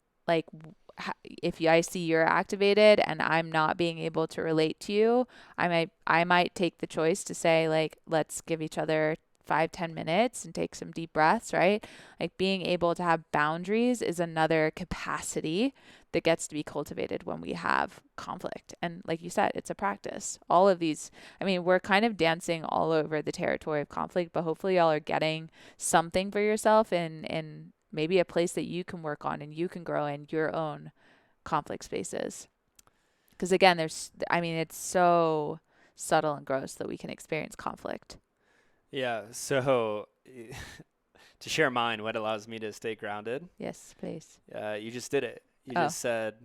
if I see you're activated and I'm not being able to relate to you, I might take the choice to say, like, let's give each other 5-10 minutes and take some deep breaths, right? Like, being able to have boundaries is another capacity that gets to be cultivated when we have conflict. And like you said, it's a practice. All of these, I mean, we're kind of dancing all over the territory of conflict, but hopefully y'all are getting something for yourself in maybe a place that you can work on and you can grow in your own conflict spaces. Because again, it's so subtle and gross that we can experience conflict. Yeah. So to share mine, what allows me to stay grounded? Yes, please. You just did it. You just said,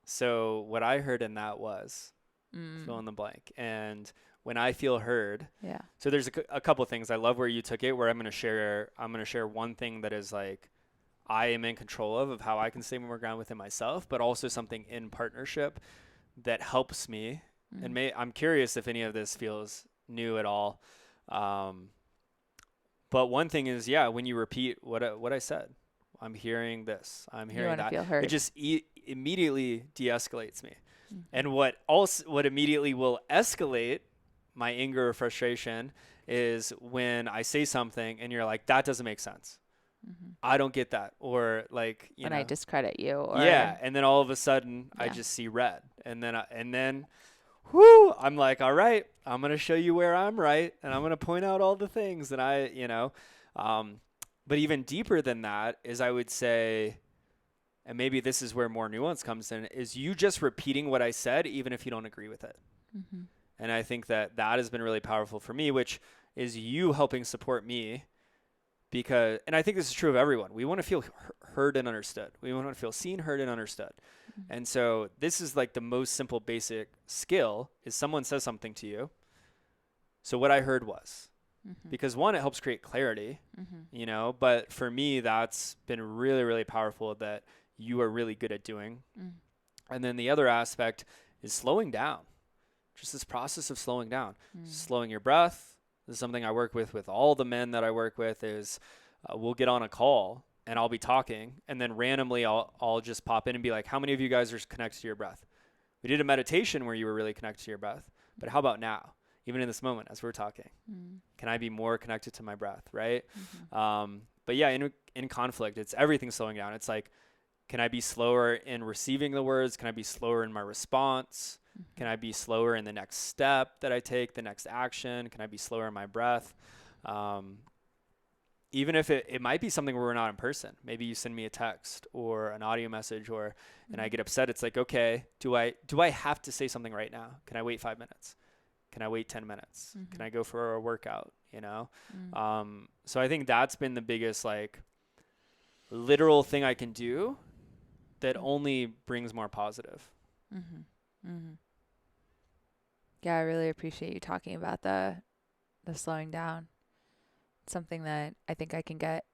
so what I heard in that was fill in the blank. And when I feel heard, so there's a couple of things. I love where you took it, where I'm going to share one thing that is like, I am in control of how I can stay more grounded within myself, but also something in partnership that helps me. And I'm curious if any of this feels new at all. But one thing is, when you repeat what I said, I'm hearing this, I'm hearing that, feel heard. It just immediately de-escalates me. And what immediately will escalate my anger or frustration is when I say something and you're like, that doesn't make sense. I don't get that. Or like, when I discredit you. Or and then all of a sudden I just see red. And then whoo, I'm like, all right, I'm going to show you where I'm right. And I'm going to point out all the things that but even deeper than that is, I would say, and maybe this is where more nuance comes in, is you just repeating what I said, even if you don't agree with it. And I think that has been really powerful for me, which is you helping support me. And I think this is true of everyone. We want to feel heard and understood. We want to feel seen, heard, and understood. And so this is like the most simple, basic skill is someone says something to you. So what I heard was, because one, it helps create clarity, but for me, that's been really, really powerful that you are really good at doing. And then the other aspect is slowing down, just this process of slowing down, slowing your breath. This is something I work with all the men that I work with is we'll get on a call and I'll be talking, and then randomly I'll just pop in and be like, how many of you guys are connected to your breath? We did a meditation where you were really connected to your breath, but how about now? Even in this moment, as we're talking, can I be more connected to my breath? Right. But yeah, in conflict, it's everything slowing down. It's like, Can I be slower in receiving the words? Can I be slower in my response? Can I be slower in the next step that I take, the next action? Can I be slower in my breath? Even if it might be something where we're not in person. Maybe you send me a text or an audio message and I get upset. It's like, okay, do I have to say something right now? Can I wait 5 minutes? Can I wait 10 minutes? Can I go for a workout? So I think that's been the biggest like literal thing I can do that only brings more positive. Yeah, I really appreciate you talking about the slowing down. It's something that I think I can get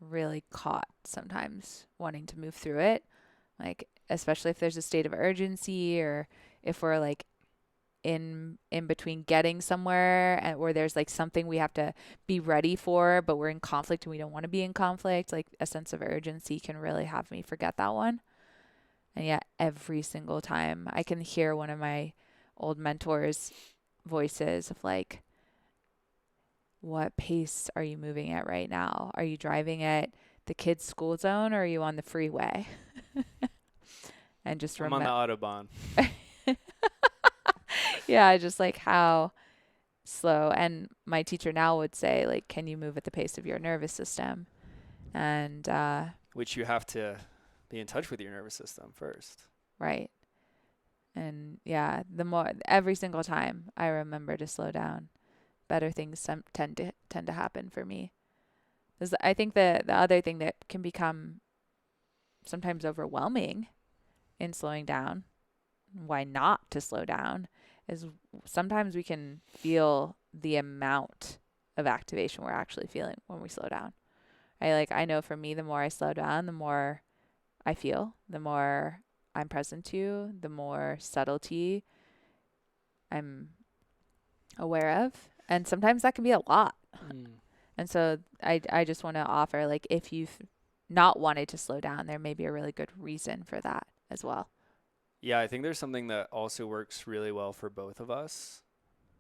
really caught sometimes wanting to move through it. Like, especially if there's a state of urgency or if we're like in between getting somewhere or there's like something we have to be ready for, but we're in conflict and we don't want to be in conflict. Like a sense of urgency can really have me forget that one. And yet every single time I can hear one of my old mentors' voices of like, what pace are you moving at right now? Are you driving at the kids' school zone or are you on the freeway? And just I'm on the Autobahn. Yeah, just like how slow. And my teacher now would say, like, can you move at the pace of your nervous system? And which you have to be in touch with your nervous system first. Right. And yeah, every single time I remember to slow down, better things tend to happen for me. I think the other thing that can become sometimes overwhelming in slowing down, why not to slow down, is sometimes we can feel the amount of activation we're actually feeling when we slow down. I know for me, the more I slow down, the more I feel, the more I'm present to, the more subtlety I'm aware of. And sometimes that can be a lot. And so I just want to offer, like, if you've not wanted to slow down, there may be a really good reason for that as well. Yeah, I think there's something that also works really well for both of us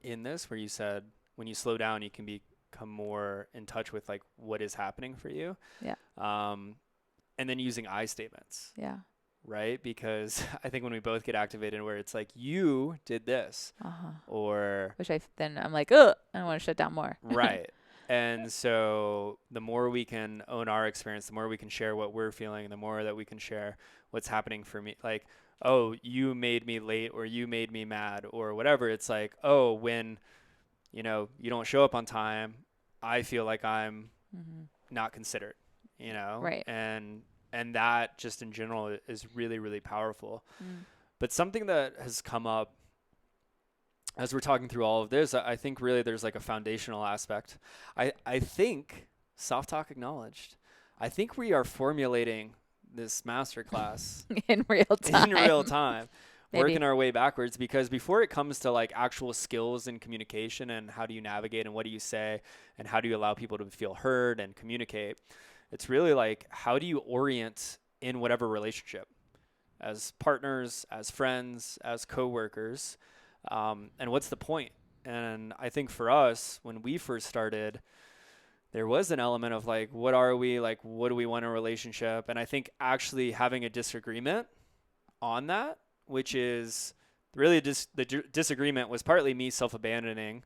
in this, where you said when you slow down, you can become more in touch with like what is happening for you. Yeah. And then using I statements. Yeah. Right? Because I think when we both get activated where it's like, you did this or which I'm like, oh, I want to shut down more. Right. And so the more we can own our experience, the more we can share what we're feeling, the more that we can share what's happening for me. Like, oh, you made me late or you made me mad or whatever. It's like, oh, when, you don't show up on time, I feel like I'm not considered, Right. And that just in general is really, really powerful. But something that has come up as we're talking through all of this, I think really there's like a foundational aspect. I think, Soft Talk acknowledged, I think we are formulating this masterclass in real time. Working our way backwards, because before it comes to like actual skills in communication and how do you navigate and what do you say and how do you allow people to feel heard and communicate, it's really like, how do you orient in whatever relationship, as partners, as friends, as coworkers, and what's the point? And I think for us, when we first started, there was an element of like, what are we, like, what do we want in a relationship? And I think actually having a disagreement on that, which is really the disagreement was partly me self-abandoning,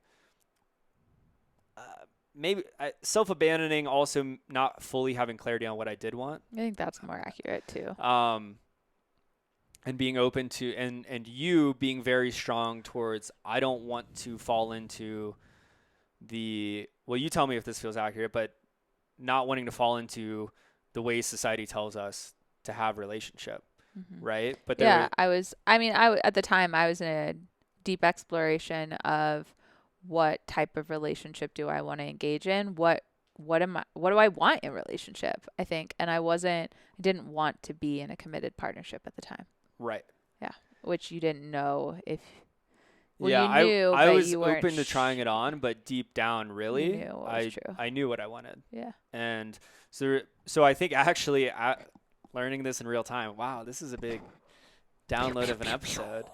maybe self-abandoning, also not fully having clarity on what I did want. I think that's more accurate too. And being open to, and you being very strong towards, I don't want to fall into well, you tell me if this feels accurate, but not wanting to fall into the way society tells us to have relationship. Right. But yeah, at the time I was in a deep exploration of what type of relationship do I want to engage in? What do I want in relationship? I think. And I didn't want to be in a committed partnership at the time. Right. Yeah. Which you didn't know if, yeah, you knew, I but was you weren't open to trying it on, but deep down, really, I knew what I wanted. Yeah. And so I think actually learning this in real time, wow, this is a big download of an episode.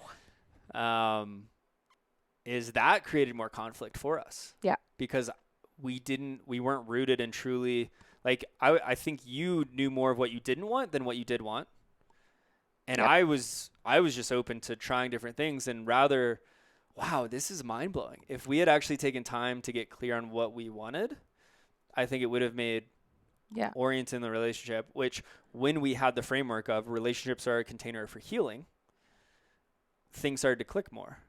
Is that created more conflict for us? Yeah. Because we weren't rooted in truly, like, I think you knew more of what you didn't want than what you did want. And Yep. I was just open to trying different things, and rather, wow, this is mind blowing. If we had actually taken time to get clear on what we wanted, I think it would have made Yeah. orienting the relationship, which when we had the framework of relationships are a container for healing, things started to click more.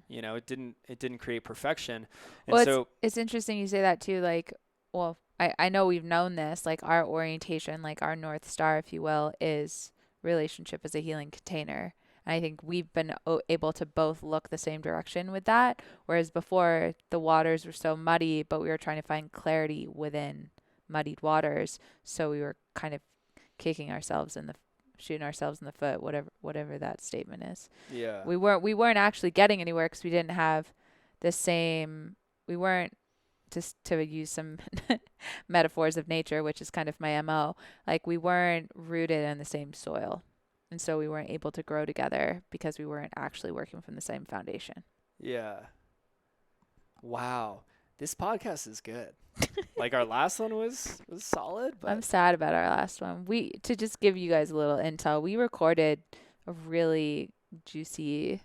You know, it didn't create perfection. And Well, so it's interesting you say that too. Like, well, I know we've known this, like our orientation, like our North Star, if you will, is relationship as a healing container. And I think we've been able to both look the same direction with that. Whereas before the waters were so muddy, but we were trying to find clarity within muddied waters. So we were kind of shooting ourselves in the foot, whatever that statement is. yeah. We weren't actually getting anywhere because we didn't have the same. We weren't, just to use some metaphors of nature, which is kind of my MO. Like we weren't rooted in the same soil, and so we weren't able to grow together because we weren't actually working from the same foundation. Yeah. Wow. This podcast is good. Like our last one was solid, but I'm sad about our last one. To just give you guys a little intel, we recorded a really juicy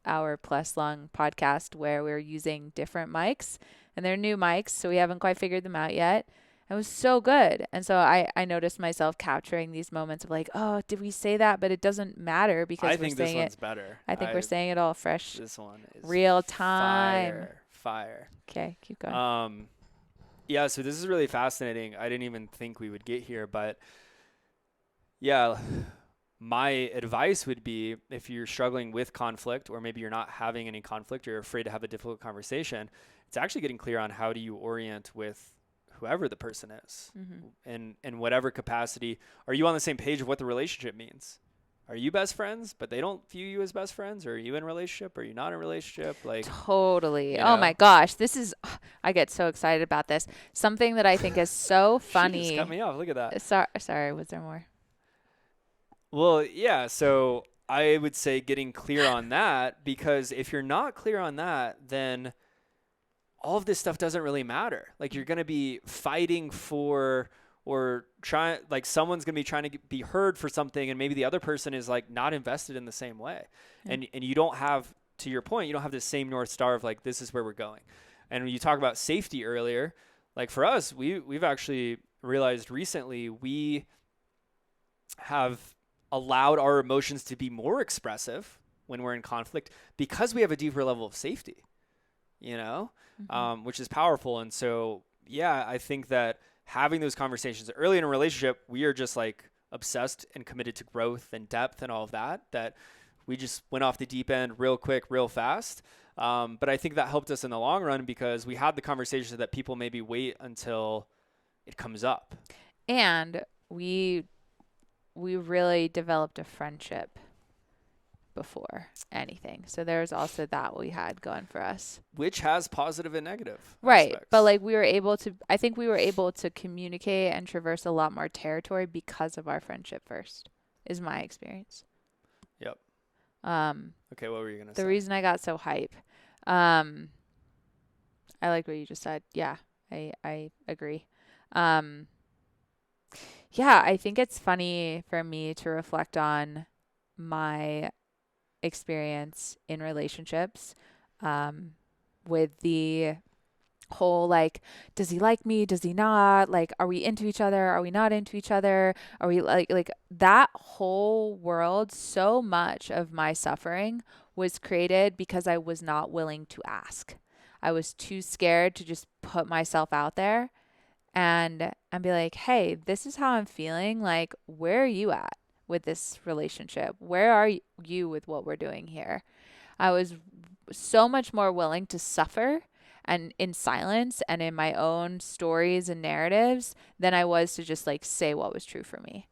hour plus long podcast where we're using different mics, and they're new mics, so we haven't quite figured them out yet. It was so good. And so I noticed myself capturing these moments of like, oh, did we say that? But it doesn't matter because I we're think this saying one's it. better. I think we're saying it all fresh, This one is real time. Fire. Okay, keep going. Yeah, so this is really fascinating. I didn't even think we would get here, but yeah, my advice would be if you're struggling with conflict, or maybe you're not having any conflict, you're afraid to have a difficult conversation, it's actually getting clear on how do you orient with whoever the person is, in whatever capacity. Are you on the same page of what the relationship means? Are you best friends, but they don't view you as best friends? Or are you in a relationship? Or are you not in a relationship? Like, Totally. you Oh know? my gosh, I get so excited about this. Something that I think is so She funny. just cut me off. Look at that. Sorry, was there more? Well, yeah. So I would say getting clear on that, because if you're not clear on that, then all of this stuff doesn't really matter. Like you're going to be fighting for, or trying, like someone's going to be trying to be heard for something, and maybe the other person is like not invested in the same way. Yeah. And you don't have, to your point, you don't have the same North Star of like, this is where we're going. And when you talk about safety earlier, like for us, we've actually realized recently we have allowed our emotions to be more expressive when we're in conflict because we have a deeper level of safety, you know, which is powerful. And so, yeah, I think that having those conversations early in a relationship, we are just like obsessed and committed to growth and depth and all of that, that we just went off the deep end real quick, real fast. But I think that helped us in the long run because we had the conversations that people maybe wait until it comes up. And we really developed a friendship before anything. So there's also that we had going for us. Which has positive and negative Right. aspects. But like I think we were able to communicate and traverse a lot more territory because of our friendship first, is my experience. Yep. Okay, what were you going to say? The reason I got so hype. I like what you just said. Yeah, I agree. Yeah, I think it's funny for me to reflect on my experience in relationships, with the whole like, does he like me? Does he not? Like, are we into each other? Are we not into each other? Are we like that whole world? So much of my suffering was created because I was not willing to ask. I was too scared to just put myself out there and be like, hey, this is how I'm feeling. Like, where are you at with this relationship? Where are you with what we're doing here? I was so much more willing to suffer and in silence and in my own stories and narratives than I was to just like say what was true for me.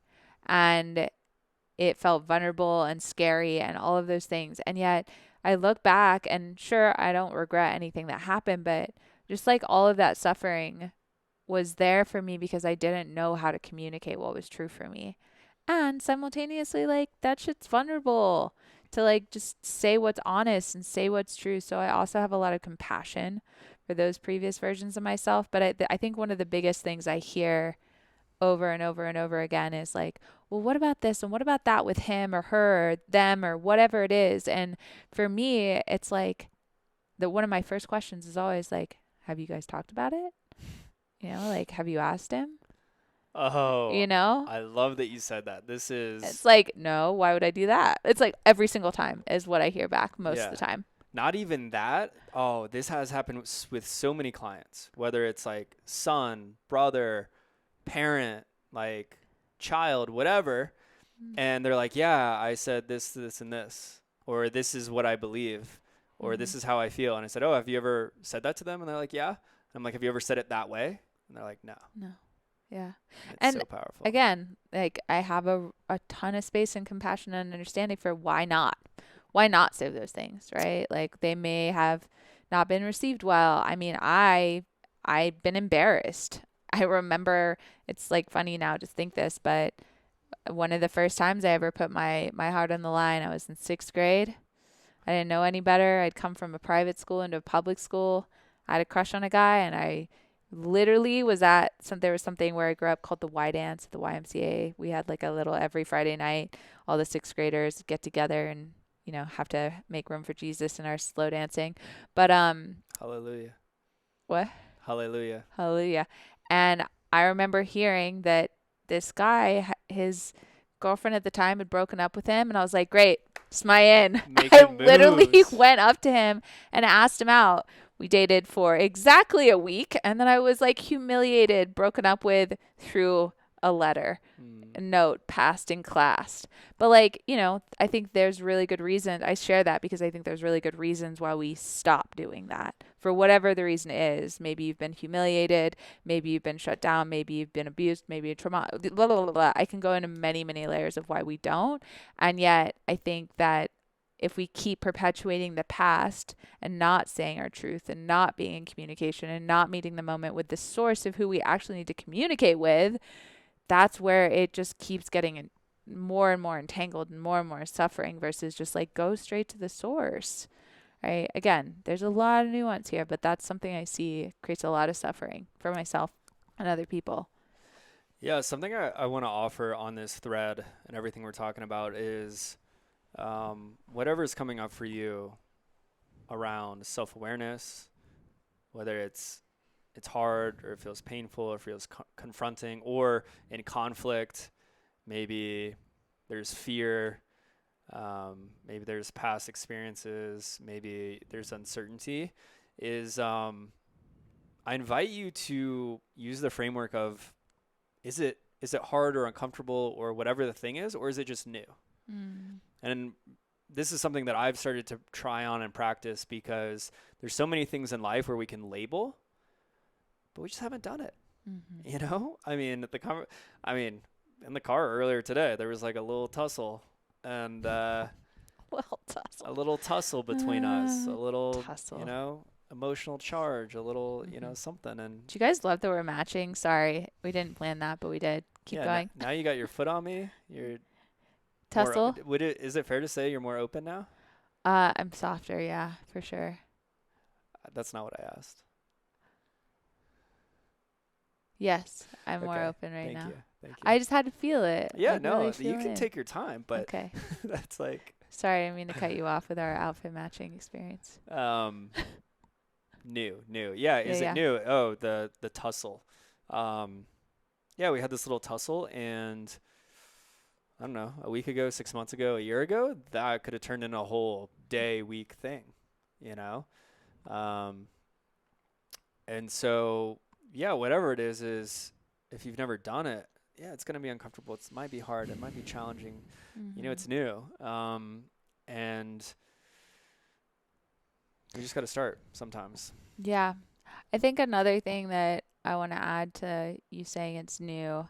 And it felt vulnerable and scary and all of those things. And yet I look back and sure, I don't regret anything that happened, but just like all of that suffering was there for me because I didn't know how to communicate what was true for me. And simultaneously, like, that shit's vulnerable to like just say what's honest and say what's true. So I also have a lot of compassion for those previous versions of myself. But I think one of the biggest things I hear over and over and over again is like, well, what about this and what about that with him or her or them or whatever it is. And for me, it's like one of my first questions is always like, have you guys talked about it? You know, like, have you asked him? Oh, You know? I love that you said that. This It's is, like, no, why would I do that? It's like every single time is what I hear back most of yeah, the time. not even that. Oh, this has happened with so many clients, whether it's like son, brother, parent, like child, whatever. And they're like, yeah, I said this, this, and this, or this is what I believe, or Mm-hmm. this is how I feel. And I said, oh, have you ever said that to them? And they're like, yeah. And I'm like, have you ever said it that way? And they're like, no. No. Yeah. It's And so powerful. again, like I have a ton of space and compassion and understanding for why not? Why not say those things, right? Like they may have not been received well. I mean, I've been embarrassed. I remember it's like funny now to think this, but one of the first times I ever put my heart on the line, I was in 6th grade. I didn't know any better. I'd come from a private school into a public school. I had a crush on a guy, and I literally was at there was something where I grew up called the Y Dance at the YMCA. We had like a little every Friday night, all the 6th graders get together and, you know, have to make room for Jesus in our slow dancing. But Hallelujah. what? Hallelujah. Hallelujah. And I remember hearing that this guy, his girlfriend at the time had broken up with him, and I was like, great, it's my in. I Making literally moves. went up to him and asked him out. We dated for exactly a week, and then I was like humiliated, broken up with through a letter, a note passed in class. But like, you know, I think there's really good reason. I share that because I think there's really good reasons why we stop doing that. For whatever the reason is, maybe you've been humiliated, maybe you've been shut down, maybe you've been abused, maybe a trauma, blah, blah, blah, blah. I can go into many, many layers of why we don't. And yet I think that if we keep perpetuating the past and not saying our truth and not being in communication and not meeting the moment with the source of who we actually need to communicate with, that's where it just keeps getting more and more entangled and more suffering versus just like go straight to the source. Right? Again, there's a lot of nuance here, but that's something I see creates a lot of suffering for myself and other people. Yeah, something I want to offer on this thread and everything we're talking about is whatever's coming up for you around self-awareness, whether it's hard or it feels painful or feels confronting or in conflict, maybe there's fear, maybe there's past experiences, maybe there's uncertainty, is I invite you to use the framework of is it hard or uncomfortable or whatever the thing is, or is it just new? And this is something that I've started to try on and practice because there's so many things in life where we can label, but we just haven't done it. Mm-hmm. You know, I mean, in the car earlier today, there was like a little tussle and Well, tussle. a little tussle between us, a little, Tussle. you know, emotional charge, a little, you know, Mm-hmm. something. And Do you guys love that we're matching? Sorry, we didn't plan that, but we did. Keep yeah, going. now you got your foot on me. You're Tussle. is it fair to say you're more open now? I'm softer, yeah, for sure. That's not what I asked. Yes, I'm more Okay, open right now. Thank you. I just had to feel it. Yeah, like, no, really you feel can it. take your time, but Okay. that's like Sorry, I didn't mean to cut you off with our outfit matching experience. new. Yeah, is Yeah. it new? Oh, the tussle. Yeah, we had this little tussle, and I don't know, a week ago, 6 months ago, a year ago, that could have turned into a whole day, week thing, you know? And so, yeah, whatever it is if you've never done it, yeah, it's going to be uncomfortable. It might be hard. It might be challenging. You know, it's new. And you just got to start sometimes. Yeah. I think another thing that I want to add to you saying it's new,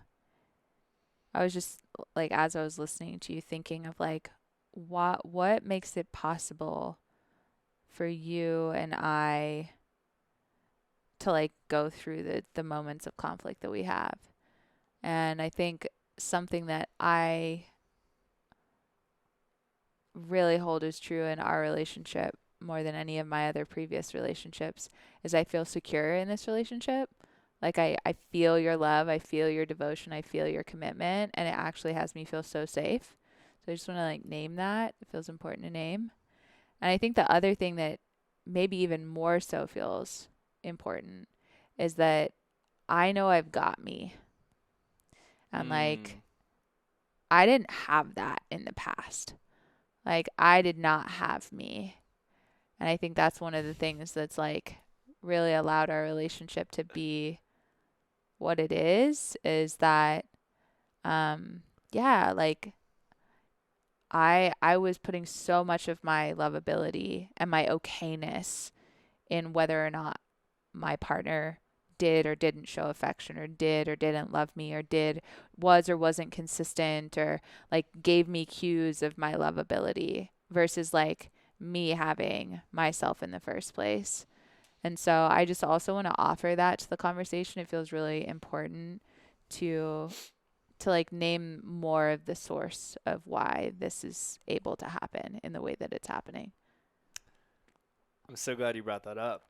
I was just like, as I was listening to you, thinking of like, what makes it possible for you and I to like go through the moments of conflict that we have. And I think something that I really hold is true in our relationship more than any of my other previous relationships is I feel secure in this relationship. Like I feel your love, I feel your devotion, I feel your commitment, and it actually has me feel so safe. So I just want to like name that. It feels important to name. And I think the other thing that maybe even more so feels important is that I know I've got me. And like Mm. I didn't have that in the past. Like I did not have me. And I think that's one of the things that's like really allowed our relationship to be what it is that yeah, like I was putting so much of my lovability and my okayness in whether or not my partner did or didn't show affection or did or didn't love me or did was or wasn't consistent or like gave me cues of my lovability versus like me having myself in the first place. And so I just also want to offer that to the conversation. It feels really important to like name more of the source of why this is able to happen in the way that it's happening. I'm so glad you brought that up.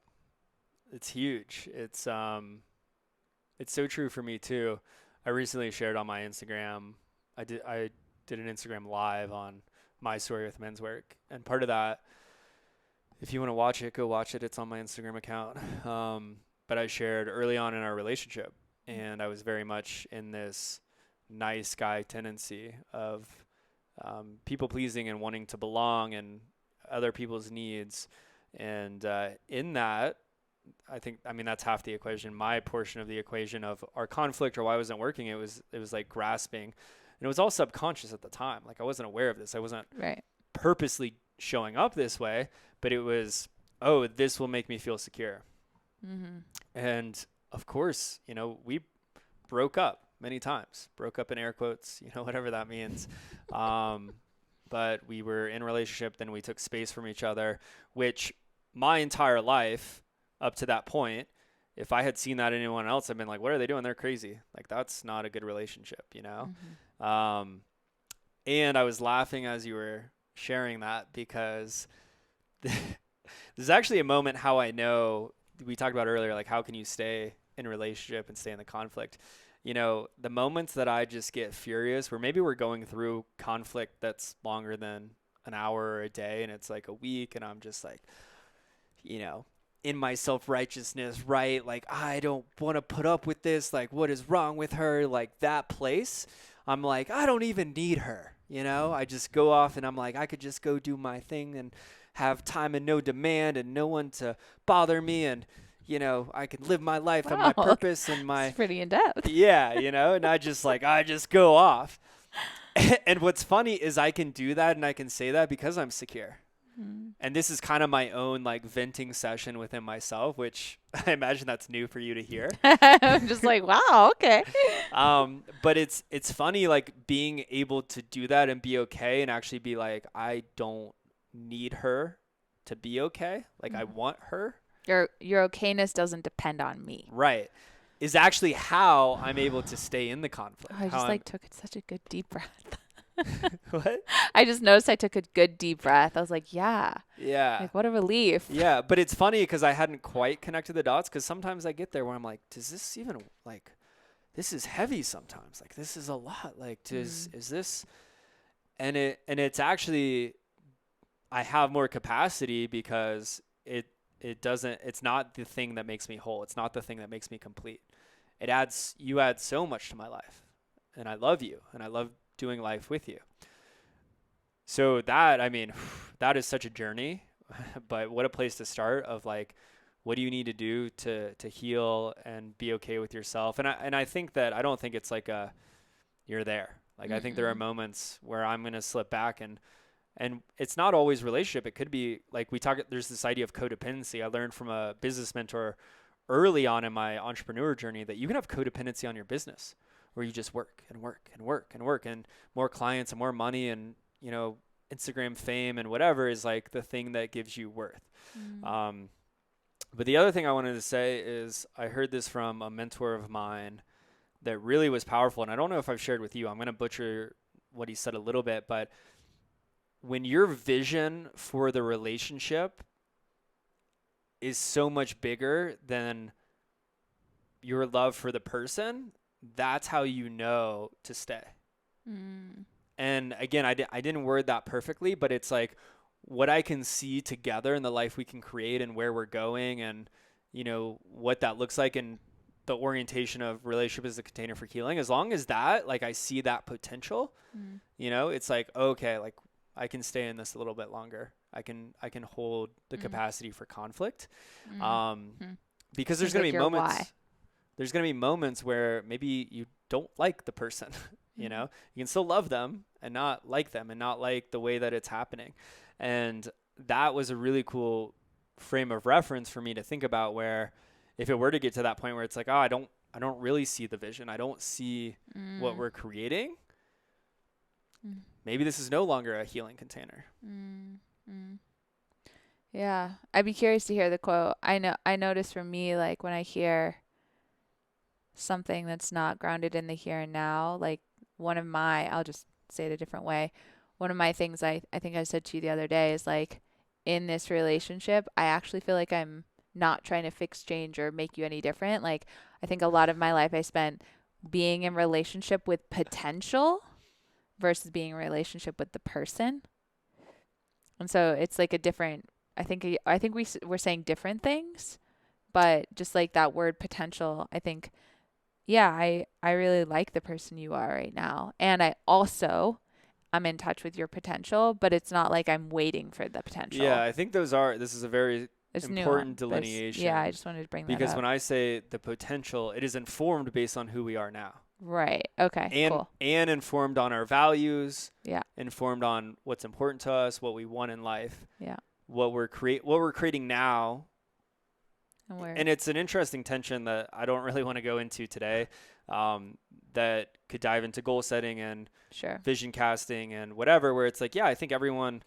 It's huge. It's so true for me too. I recently shared on my Instagram. I did an Instagram live on my story with men's work, and part of that, if you want to watch it, go watch it. It's on my Instagram account. But I shared early on in our relationship, and I was very much in this nice guy tendency of people pleasing and wanting to belong and other people's needs. And in that, I mean, that's half the equation. My portion of the equation of our conflict or why it wasn't working, it was like grasping, and it was all subconscious at the time. Like I wasn't aware of this. I wasn't Right. purposely showing up this way, but it was, oh, this will make me feel secure. Mm-hmm. And of course, we broke up many times, broke up in air quotes, whatever that means. Um, but we were in a relationship, then we took space from each other, which my entire life up to that point, if I had seen that in anyone else, I'd been like, what are they doing? They're crazy. Like, that's not a good relationship. Mm-hmm. Um, and I was laughing as you were sharing that because there's actually a moment how I know we talked about earlier, like how can you stay in a relationship and stay in the conflict? The moments that I just get furious where maybe we're going through conflict that's longer than an hour or a day and it's like a week and I'm just like, in my self-righteousness, right? Like, I don't want to put up with this. Like, what is wrong with her? Like that place. I'm like, I don't even need her. I just go off and I'm like, I could just go do my thing and have time and no demand and no one to bother me. And, I can live my life and my Wow. purpose and my, It's pretty in depth. yeah, and I just go off. And what's funny is I can do that and I can say that because I'm secure. Mm. And this is kind of my own like venting session within myself, which I imagine that's new for you to hear. I'm just like, wow, okay. But it's funny like being able to do that and be okay and actually be like, I don't need her to be okay. Like I want her. Your okayness doesn't depend on me. Right. Is actually how I'm able to stay in the conflict. Oh, I just like took such a good deep breath. What? I just noticed I took a good deep breath. I was like, yeah. Yeah. Like, what a relief. Yeah. But it's funny because I hadn't quite connected the dots because sometimes I get there where I'm like, does this even like, this is heavy sometimes. Like, this is a lot. Like, is this, and it's actually, I have more capacity because it's not the thing that makes me whole. It's not the thing that makes me complete. You add so much to my life and I love you and I love doing life with you. So that, I mean, that is such a journey, but what a place to start of like, what do you need to do to heal and be okay with yourself? And I think that, I don't think it's like you're there. Like, I think there are moments where I'm going to slip back and it's not always relationship. It could be like there's this idea of codependency. I learned from a business mentor early on in my entrepreneur journey that you can have codependency on your business where you just work and work and work and work and more clients and more money and, Instagram fame and whatever is like the thing that gives you worth. But the other thing I wanted to say is I heard this from a mentor of mine that really was powerful. And I don't know if I've shared with you, I'm going to butcher what he said a little bit, but when your vision for the relationship is so much bigger than your love for the person, that's how you know to stay. And again, I didn't word that perfectly, but it's like what I can see together in the life we can create and where we're going and, you know, what that looks like and the orientation of relationship as a container for healing. As long as that, like I see that potential, you know, it's like, okay, like I can stay in this a little bit longer. I can hold the capacity for conflict. Because there's going to be moments, there's going to be moments where maybe you don't like the person, you know, you can still love them and not like them and not like the way that it's happening. And that was a really cool frame of reference for me to think about, where if it were to get to that point where it's like, oh, I don't really see the vision. I don't see what we're creating. Maybe this is no longer a healing container. Yeah. I'd be curious to hear the quote. I notice for me, like when I hear something that's not grounded in the here and now, like I'll just say it a different way. One of my things I think I said to you the other day is like, in this relationship, I actually feel like I'm not trying to fix, change, or make you any different. Like, I think a lot of my life I spent being in relationship with potential versus being in relationship with the person. And so it's like a different, I think we're saying different things, but just like that word potential, I think, yeah, I really like the person you are right now. And I'm in touch with your potential, but it's not like I'm waiting for the potential. Yeah, I think this is a very important delineation. Yeah, I just wanted to bring that up. Because when I say the potential, it is informed based on who we are now. Right. Okay, cool. And informed on our values. Yeah. Informed on what's important to us, what we want in life. Yeah. What we're creating now. And it's an interesting tension that I don't really want to go into today, that could dive into goal setting and vision casting and whatever, where it's like, yeah, I think everyone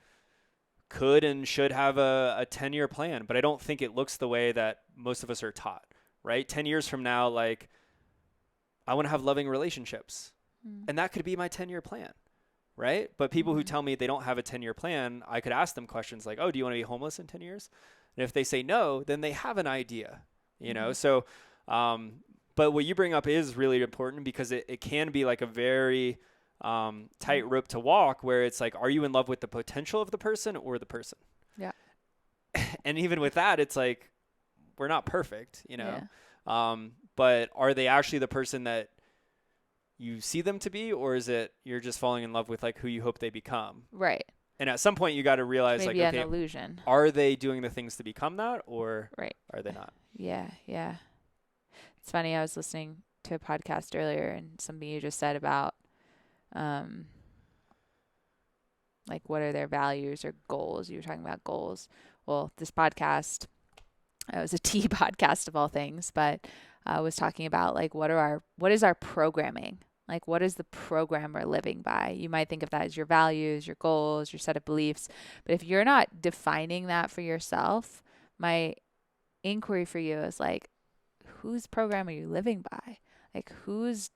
could and should have a 10-year plan, but I don't think it looks the way that most of us are taught, right? 10 years from now, like, I want to have loving relationships, and that could be my 10-year plan, right? But people who tell me they don't have a 10-year plan, I could ask them questions like, oh, do you want to be homeless in 10 years? And if they say no, then they have an idea, you know? So, but what you bring up is really important, because it can be like a very tight rope to walk, where it's like, are you in love with the potential of the person or the person? Yeah. And even with that, it's like, we're not perfect, you know? Yeah. But are they actually the person that you see them to be, or is it you're just falling in love with like who you hope they become? Right. And at some point you got to realize, maybe like, okay, an illusion. Are they doing the things to become that, or are they not? Yeah. Yeah. It's funny. I was listening to a podcast earlier, and something you just said about, like, what are their values or goals? You were talking about goals. Well, this podcast, it was a tea podcast of all things, but was talking about like, what is our programming? Like, what is the program we're living by? You might think of that as your values, your goals, your set of beliefs. But if you're not defining that for yourself, my inquiry for you is like, whose program are you living by? Like, whose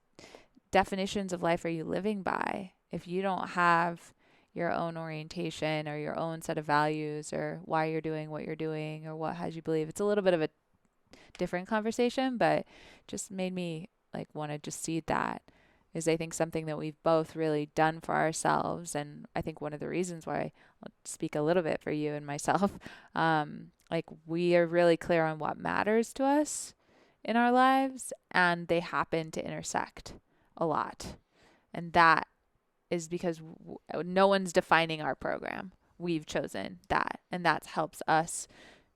definitions of life are you living by? If you don't have your own orientation or your own set of values, or why you're doing what you're doing, or what has you believe, it's a little bit of a different conversation, but just made me like want to just see that. Is I think something that we've both really done for ourselves, and I think one of the reasons why, I'll speak a little bit for you and myself, like, we are really clear on what matters to us in our lives, and they happen to intersect a lot. And that is because no one's defining our program. We've chosen that, and that helps us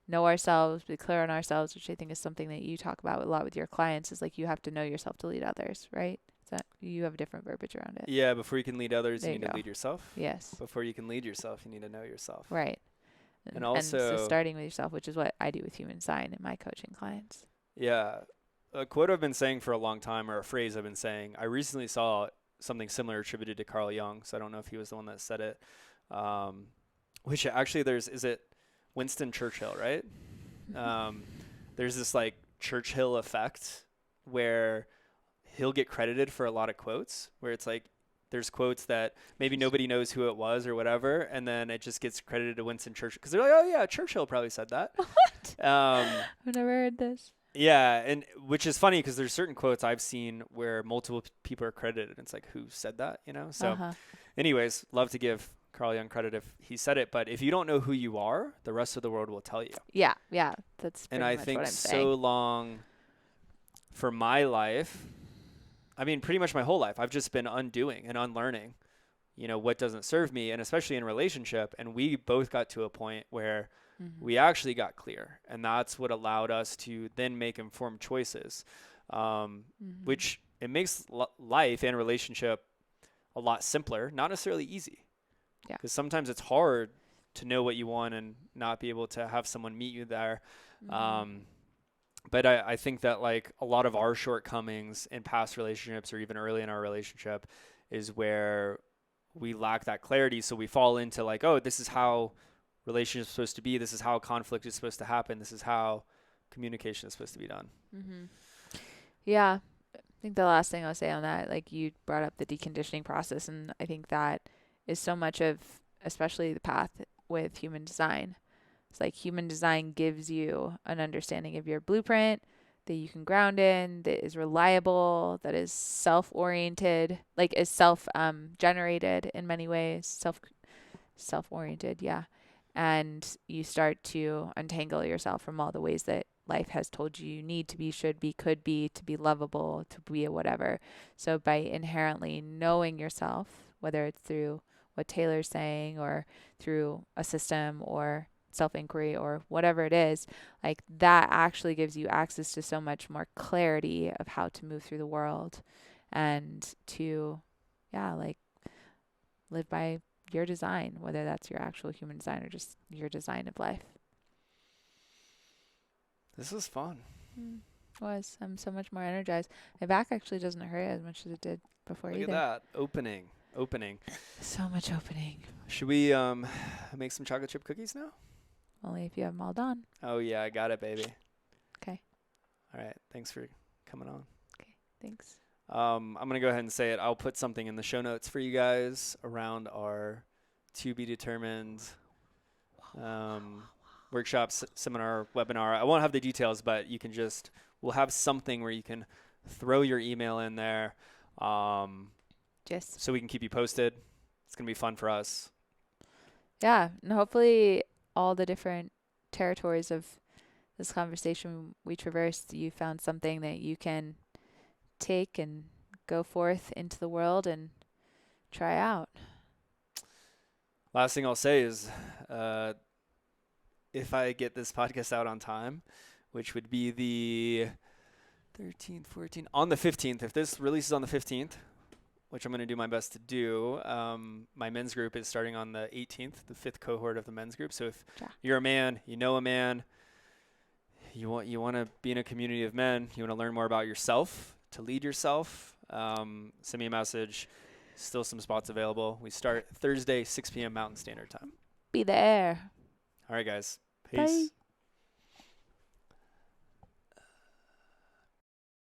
know ourselves, be clear on ourselves, which I think is something that you talk about a lot with your clients, is like, you have to know yourself to lead others, right? You have a different verbiage around it. Yeah, before you can lead others, you need to lead yourself. Yes. Before you can lead yourself, you need to know yourself. Right. And also, so starting with yourself, which is what I do with Human Design in my coaching clients. Yeah. A quote I've been saying for a long time, or a phrase I've been saying, I recently saw something similar attributed to Carl Jung, so I don't know if he was the one that said it. Which actually is it Winston Churchill, right? There's this like Churchill effect where he'll get credited for a lot of quotes, where it's like there's quotes that maybe nobody knows who it was or whatever, and then it just gets credited to Winston Churchill because they're like, oh yeah, Churchill probably said that. What? I've never heard this. Yeah, and which is funny because there's certain quotes I've seen where multiple people are credited, and it's like, who said that, you know? So Uh-huh. anyways, love to give Carl Jung credit if he said it, but if you don't know who you are, the rest of the world will tell you. Yeah, yeah, that's And pretty I much think what I'm so saying. long for my life, I mean, pretty much my whole life, I've just been undoing and unlearning, you know, what doesn't serve me, and especially in relationship. And we both got to a point where Mm-hmm. we actually got clear, and that's what allowed us to then make informed choices, Mm-hmm. which it makes life and relationship a lot simpler, not necessarily easy, Yeah. because sometimes it's hard to know what you want and not be able to have someone meet you there. Mm-hmm. But I think that like a lot of our shortcomings in past relationships or even early in our relationship is where we lack that clarity. So we fall into like, oh, this is how relationships are supposed to be. This is how conflict is supposed to happen. This is how communication is supposed to be done. Mm-hmm. Yeah, I think the last thing I'll say on that, like you brought up the deconditioning process, and I think that is so much of, especially the path with human design. It's like human design gives you an understanding of your blueprint that you can ground in, that is reliable, that is self-oriented, like is self-generated in many ways, self-oriented, yeah. And you start to untangle yourself from all the ways that life has told you you need to be, should be, could be, to be lovable, to be a whatever. So by inherently knowing yourself, whether it's through what Taylor's saying or through a system or self inquiry or whatever it is, like that actually gives you access to so much more clarity of how to move through the world and to, yeah, like live by your design, whether that's your actual human design or just your design of life. This is fun. I'm so much more energized. My back actually doesn't hurt as much as it did before Look either. at that. Opening. So much opening. Should we make some chocolate chip cookies now? Only if you have them all done. Oh yeah, I got it, baby. Okay. All right. Thanks for coming on. Okay. Thanks. I'm going to go ahead and say it. I'll put something in the show notes for you guys around our to be determined workshop, seminar, webinar. I won't have the details, but you can just, we'll have something where you can throw your email in there Just, so we can keep you posted. It's going to be fun for us. yeah. And hopefully all the different territories of this conversation we traversed, you found something that you can take and go forth into the world and try out. Last thing I'll say is if I get this podcast out on time, which would be the 13th, 14th, on the 15th, if this releases on the 15th, which I'm going to do my best to do, my men's group is starting on the 18th, the 5th cohort of the men's group. So if you're a man, you know a man, you want to be in a community of men, you want to learn more about yourself, to lead yourself, send me a message. Still some spots available. We start Thursday, 6 p.m. Mountain Standard Time. Be there. All right, guys. Peace. Bye.